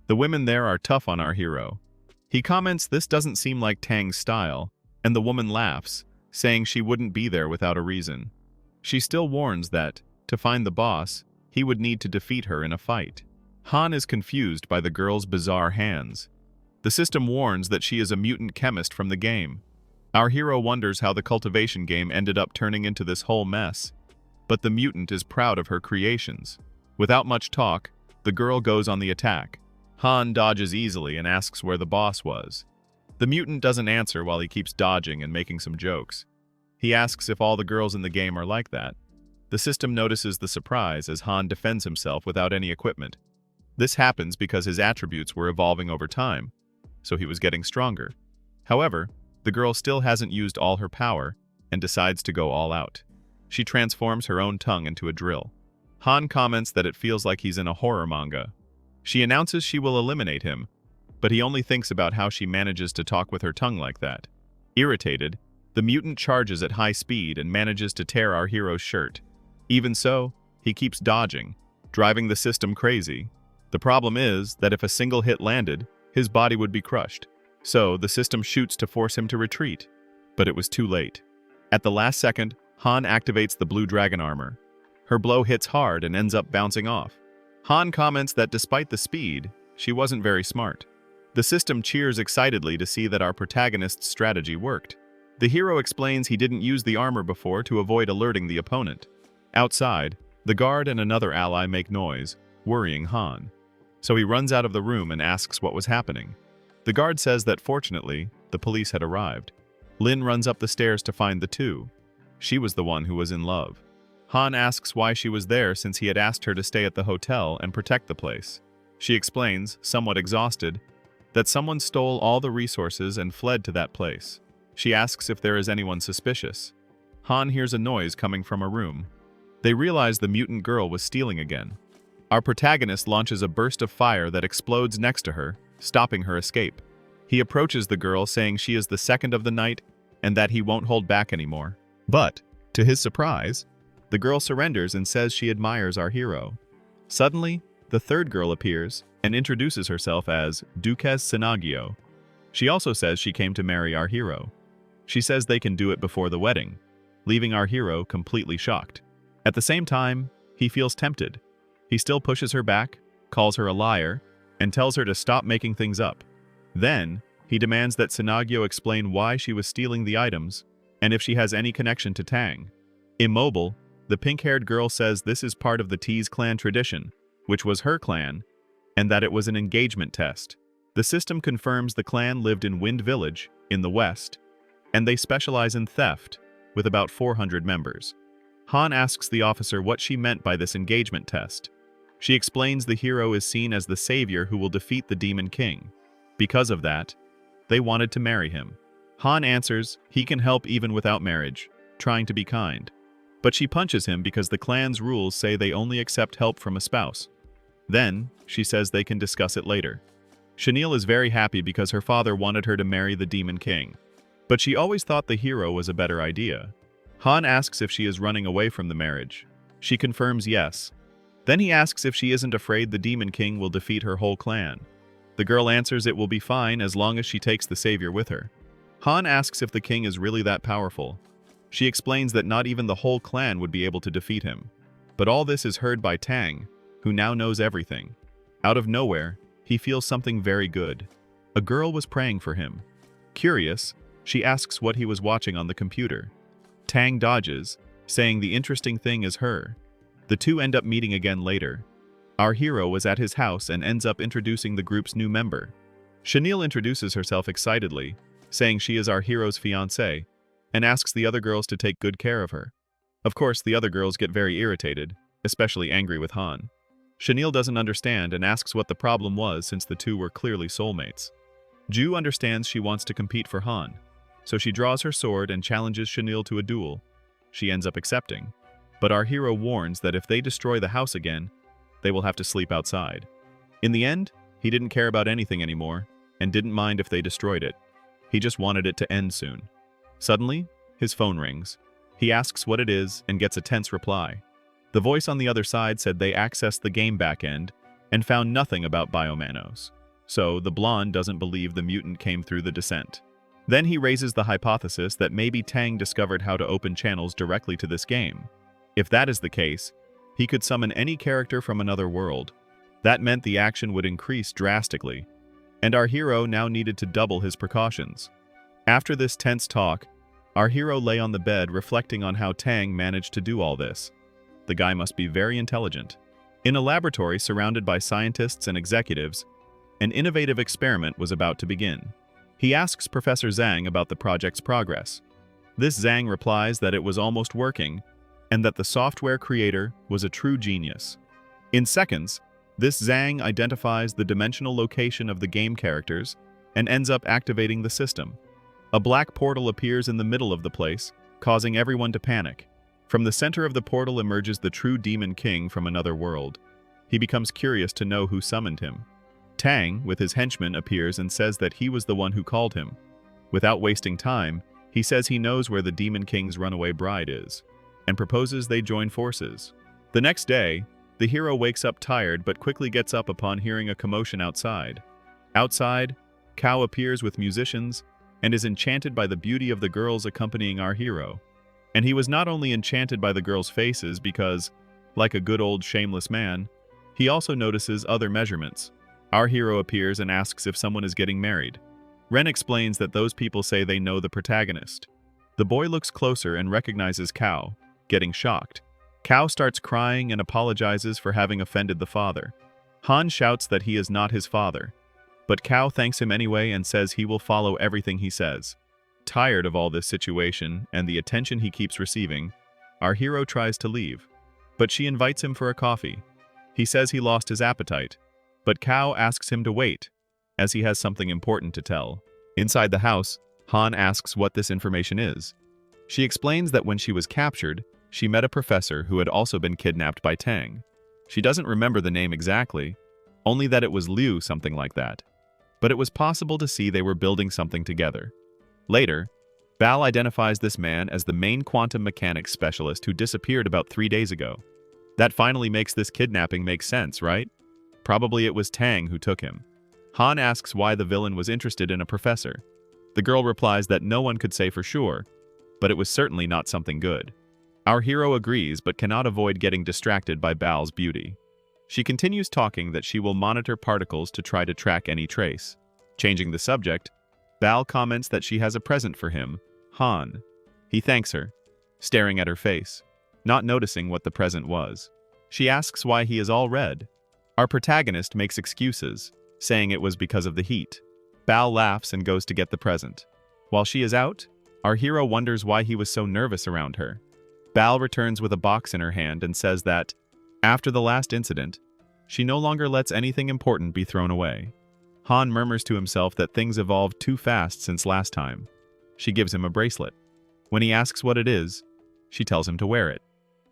The women there are tough on our hero. He comments this doesn't seem like Tang's style, and the woman laughs, saying she wouldn't be there without a reason. She still warns that, to find the boss, he would need to defeat her in a fight. Han is confused by the girl's bizarre hands. The system warns that she is a mutant chemist from the game. Our hero wonders how the cultivation game ended up turning into this whole mess. But the mutant is proud of her creations. Without much talk, the girl goes on the attack. Han dodges easily and asks where the boss was. The mutant doesn't answer while he keeps dodging and making some jokes. He asks if all the girls in the game are like that. The system notices the surprise as Han defends himself without any equipment. This happens because his attributes were evolving over time, so he was getting stronger. However, the girl still hasn't used all her power and decides to go all out. She transforms her own tongue into a drill. Han comments that it feels like he's in a horror manga. She announces she will eliminate him, but he only thinks about how she manages to talk with her tongue like that. Irritated, the mutant charges at high speed and manages to tear our hero's shirt. Even so, he keeps dodging, driving the system crazy. The problem is that if a single hit landed, his body would be crushed. So, the system shoots to force him to retreat. But it was too late. At the last second, Han activates the blue dragon armor. Her blow hits hard and ends up bouncing off. Han comments that despite the speed, she wasn't very smart. The system cheers excitedly to see that our protagonist's strategy worked. The hero explains he didn't use the armor before to avoid alerting the opponent. Outside, the guard and another ally make noise, worrying Han. So he runs out of the room and asks what was happening. The guard says that fortunately, the police had arrived. Lin runs up the stairs to find the two. She was the one who was in love. Han asks why she was there since he had asked her to stay at the hotel and protect the place. She explains, somewhat exhausted, that someone stole all the resources and fled to that place. She asks if there is anyone suspicious. Han hears a noise coming from a room. They realize the mutant girl was stealing again. Our protagonist launches a burst of fire that explodes next to her, stopping her escape. He approaches the girl saying she is the second of the night and that he won't hold back anymore. But, to his surprise, the girl surrenders and says she admires our hero. Suddenly, the third girl appears and introduces herself as Duquess Sinagio. She also says she came to marry our hero. She says they can do it before the wedding, leaving our hero completely shocked. At the same time, he feels tempted. He still pushes her back, calls her a liar, and tells her to stop making things up. Then, he demands that Sinagio explain why she was stealing the items and if she has any connection to Tang. Immobile, the pink-haired girl says this is part of the T's clan tradition, which was her clan, and that it was an engagement test. The system confirms the clan lived in Wind Village, in the west, and they specialize in theft, with about 400 members. Han asks the officer what she meant by this engagement test. She explains the hero is seen as the savior who will defeat the Demon King. Because of that, they wanted to marry him. Han answers he can help even without marriage, trying to be kind. But she punches him because the clan's rules say they only accept help from a spouse. Then, she says they can discuss it later. Chenille is very happy because her father wanted her to marry the Demon King. But she always thought the hero was a better idea. Han asks if she is running away from the marriage. She confirms yes. Then he asks if she isn't afraid the Demon King will defeat her whole clan. The girl answers it will be fine as long as she takes the savior with her. Han asks if the king is really that powerful. She explains that not even the whole clan would be able to defeat him. But all this is heard by Tang, who now knows everything. Out of nowhere, he feels something very good. A girl was praying for him. Curious, she asks what he was watching on the computer. Tang dodges, saying the interesting thing is her. The two end up meeting again later. Our hero was at his house and ends up introducing the group's new member. Chenille introduces herself excitedly, saying she is our hero's fiancée, and asks the other girls to take good care of her. Of course, the other girls get very irritated, especially angry with Han. Chenille doesn't understand and asks what the problem was since the two were clearly soulmates. Ju understands she wants to compete for Han, so she draws her sword and challenges Chenille to a duel. She ends up accepting, but our hero warns that if they destroy the house again, they will have to sleep outside. In the end, he didn't care about anything anymore, and didn't mind if they destroyed it. He just wanted it to end soon. Suddenly, his phone rings. He asks what it is and gets a tense reply. The voice on the other side said they accessed the game backend and found nothing about Biomanos. So, the blonde doesn't believe the mutant came through the descent. Then he raises the hypothesis that maybe Tang discovered how to open channels directly to this game. If that is the case, he could summon any character from another world. That meant the action would increase drastically, and our hero now needed to double his precautions. After this tense talk, our hero lay on the bed reflecting on how Tang managed to do all this. The guy must be very intelligent. In a laboratory surrounded by scientists and executives, an innovative experiment was about to begin. He asks Professor Zhang about the project's progress. This Zhang replies that it was almost working, and that the software creator was a true genius. In seconds, this Zhang identifies the dimensional location of the game characters and ends up activating the system. A black portal appears in the middle of the place, causing everyone to panic. From the center of the portal emerges the true Demon King from another world. He becomes curious to know who summoned him. Tang, with his henchman, appears and says that he was the one who called him. Without wasting time, he says he knows where the Demon King's runaway bride is, and proposes they join forces. The next day, the hero wakes up tired but quickly gets up upon hearing a commotion outside. Outside, Cao appears with musicians and is enchanted by the beauty of the girls accompanying our hero. And he was not only enchanted by the girls' faces because, like a good old shameless man, he also notices other measurements. Our hero appears and asks if someone is getting married. Ren explains that those people say they know the protagonist. The boy looks closer and recognizes Cao, getting shocked. Cao starts crying and apologizes for having offended the father. Han shouts that he is not his father, but Cao thanks him anyway and says he will follow everything he says. Tired of all this situation and the attention he keeps receiving, our hero tries to leave, but she invites him for a coffee. He says he lost his appetite, but Cao asks him to wait, as he has something important to tell. Inside the house, Han asks what this information is. She explains that when she was captured, she met a professor who had also been kidnapped by Tang. She doesn't remember the name exactly, only that it was Liu something like that. But it was possible to see they were building something together. Later, Bal identifies this man as the main quantum mechanics specialist who disappeared about 3 days ago. That finally makes this kidnapping make sense, right? Probably it was Tang who took him. Han asks why the villain was interested in a professor. The girl replies that no one could say for sure, but it was certainly not something good. Our hero agrees but cannot avoid getting distracted by Bal's beauty. She continues talking that she will monitor particles to try to track any trace. Changing the subject, Bal comments that she has a present for him, Han. He thanks her, staring at her face, not noticing what the present was. She asks why he is all red. Our protagonist makes excuses, saying it was because of the heat. Bal laughs and goes to get the present. While she is out, our hero wonders why he was so nervous around her. Bal returns with a box in her hand and says that, after the last incident, she no longer lets anything important be thrown away. Han murmurs to himself that things evolved too fast since last time. She gives him a bracelet. When he asks what it is, she tells him to wear it,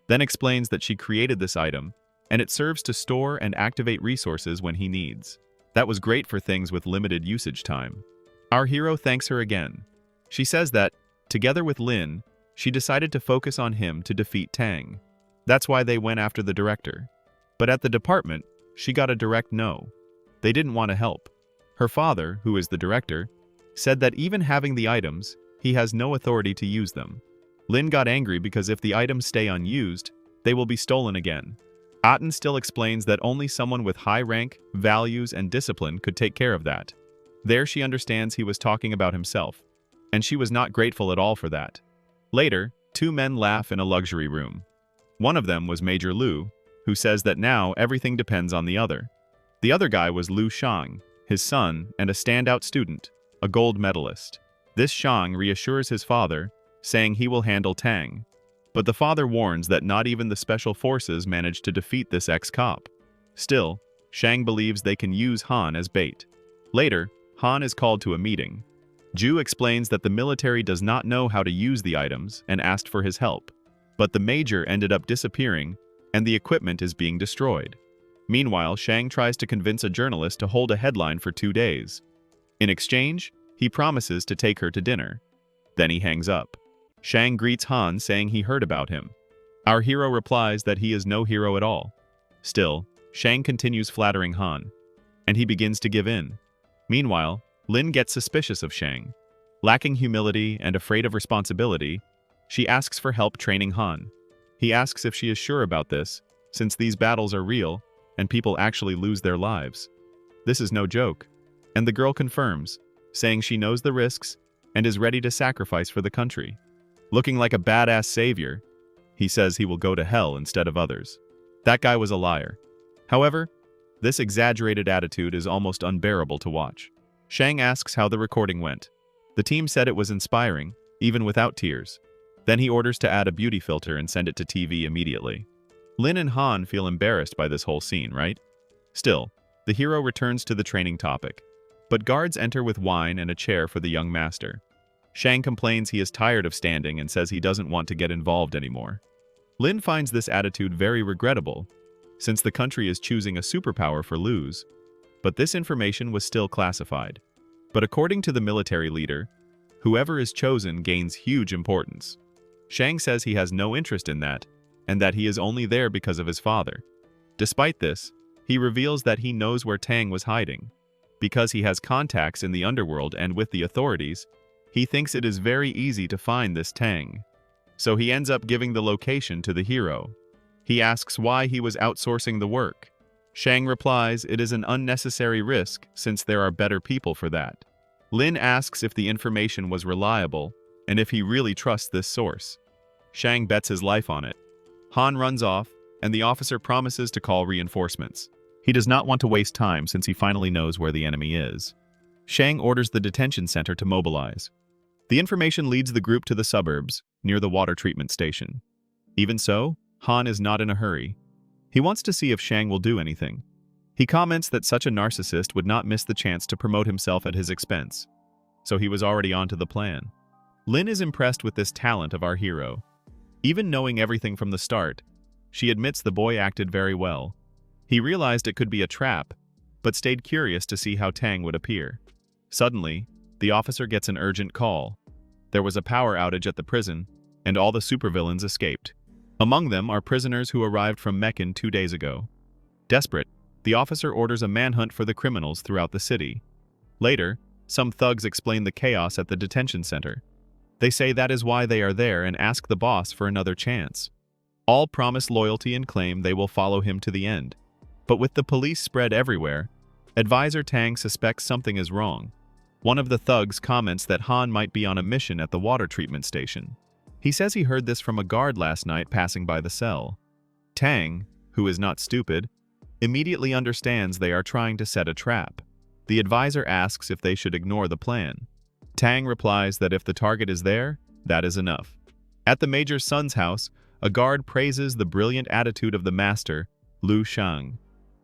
then explains that she created this item, and it serves to store and activate resources when he needs. That was great for things with limited usage time. Our hero thanks her again. She says that, together with Lin, she decided to focus on him to defeat Tang. That's why they went after the director. But at the department, she got a direct no. They didn't want to help. Her father, who is the director, said that even having the items, he has no authority to use them. Lin got angry because if the items stay unused, they will be stolen again. Aten still explains that only someone with high rank, values, and discipline could take care of that. There she understands he was talking about himself, and she was not grateful at all for that. Later, 2 men laugh in a luxury room. One of them was Major Lu, who says that now everything depends on the other. The other guy was Lu Shang, his son, and a standout student, a gold medalist. This Shang reassures his father, saying he will handle Tang. But the father warns that not even the special forces managed to defeat this ex-cop. Still, Shang believes they can use Han as bait. Later, Han is called to a meeting. Ju explains that the military does not know how to use the items and asked for his help. But the major ended up disappearing, and the equipment is being destroyed. Meanwhile, Shang tries to convince a journalist to hold a headline for 2 days. In exchange, he promises to take her to dinner. Then he hangs up. Shang greets Han, saying he heard about him. Our hero replies that he is no hero at all. Still, Shang continues flattering Han, and he begins to give in. Meanwhile, Lin gets suspicious of Shang. Lacking humility and afraid of responsibility, she asks for help training Han. He asks if she is sure about this, since these battles are real and people actually lose their lives. This is no joke, and the girl confirms, saying she knows the risks and is ready to sacrifice for the country. Looking like a badass savior, he says he will go to hell instead of others. That guy was a liar. However, this exaggerated attitude is almost unbearable to watch. Shang asks how the recording went. The team said it was inspiring, even without tears. Then he orders to add a beauty filter and send it to TV immediately. Lin and Han feel embarrassed by this whole scene, right? Still, the hero returns to the training topic. But guards enter with wine and a chair for the young master. Shang complains he is tired of standing and says he doesn't want to get involved anymore. Lin finds this attitude very regrettable, since the country is choosing a superpower for Luz. But this information was still classified. But according to the military leader, whoever is chosen gains huge importance. Shang says he has no interest in that, and that he is only there because of his father. Despite this, he reveals that he knows where Tang was hiding. Because he has contacts in the underworld and with the authorities, he thinks it is very easy to find this Tang. So he ends up giving the location to the hero. He asks why he was outsourcing the work. Shang replies it is an unnecessary risk since there are better people for that. Lin asks if the information was reliable and if he really trusts this source. Shang bets his life on it. Han runs off, and the officer promises to call reinforcements. He does not want to waste time since he finally knows where the enemy is. Shang orders the detention center to mobilize. The information leads the group to the suburbs, near the water treatment station. Even so, Han is not in a hurry. He wants to see if Shang will do anything. He comments that such a narcissist would not miss the chance to promote himself at his expense. So he was already onto the plan. Lin is impressed with this talent of our hero. Even knowing everything from the start, she admits the boy acted very well. He realized it could be a trap, but stayed curious to see how Tang would appear. Suddenly, the officer gets an urgent call. there was a power outage at the prison, and all the supervillains escaped. Among them are prisoners who arrived from Meccan 2 days ago. Desperate, the officer orders a manhunt for the criminals throughout the city. Later, some thugs explain the chaos at the detention center. They say that is why they are there and ask the boss for another chance. All promise loyalty and claim they will follow him to the end. But with the police spread everywhere, Advisor Tang suspects something is wrong. One of the thugs comments that Han might be on a mission at the water treatment station. He says he heard this from a guard last night passing by the cell. Tang, who is not stupid, immediately understands they are trying to set a trap. The advisor asks if they should ignore the plan. Tang replies that if the target is there, that is enough. At the Major's son's house, a guard praises the brilliant attitude of the master, Lu Shang.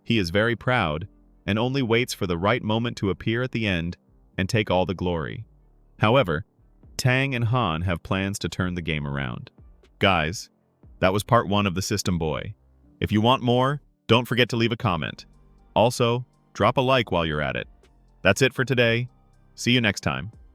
He is very proud, and only waits for the right moment to appear at the end and take all the glory. However, Tang and Han have plans to turn the game around. Guys, that was part 1 of the System Boy. If you want more, don't forget to leave a comment. Also, drop a like while you're at it. That's it for today. See you next time.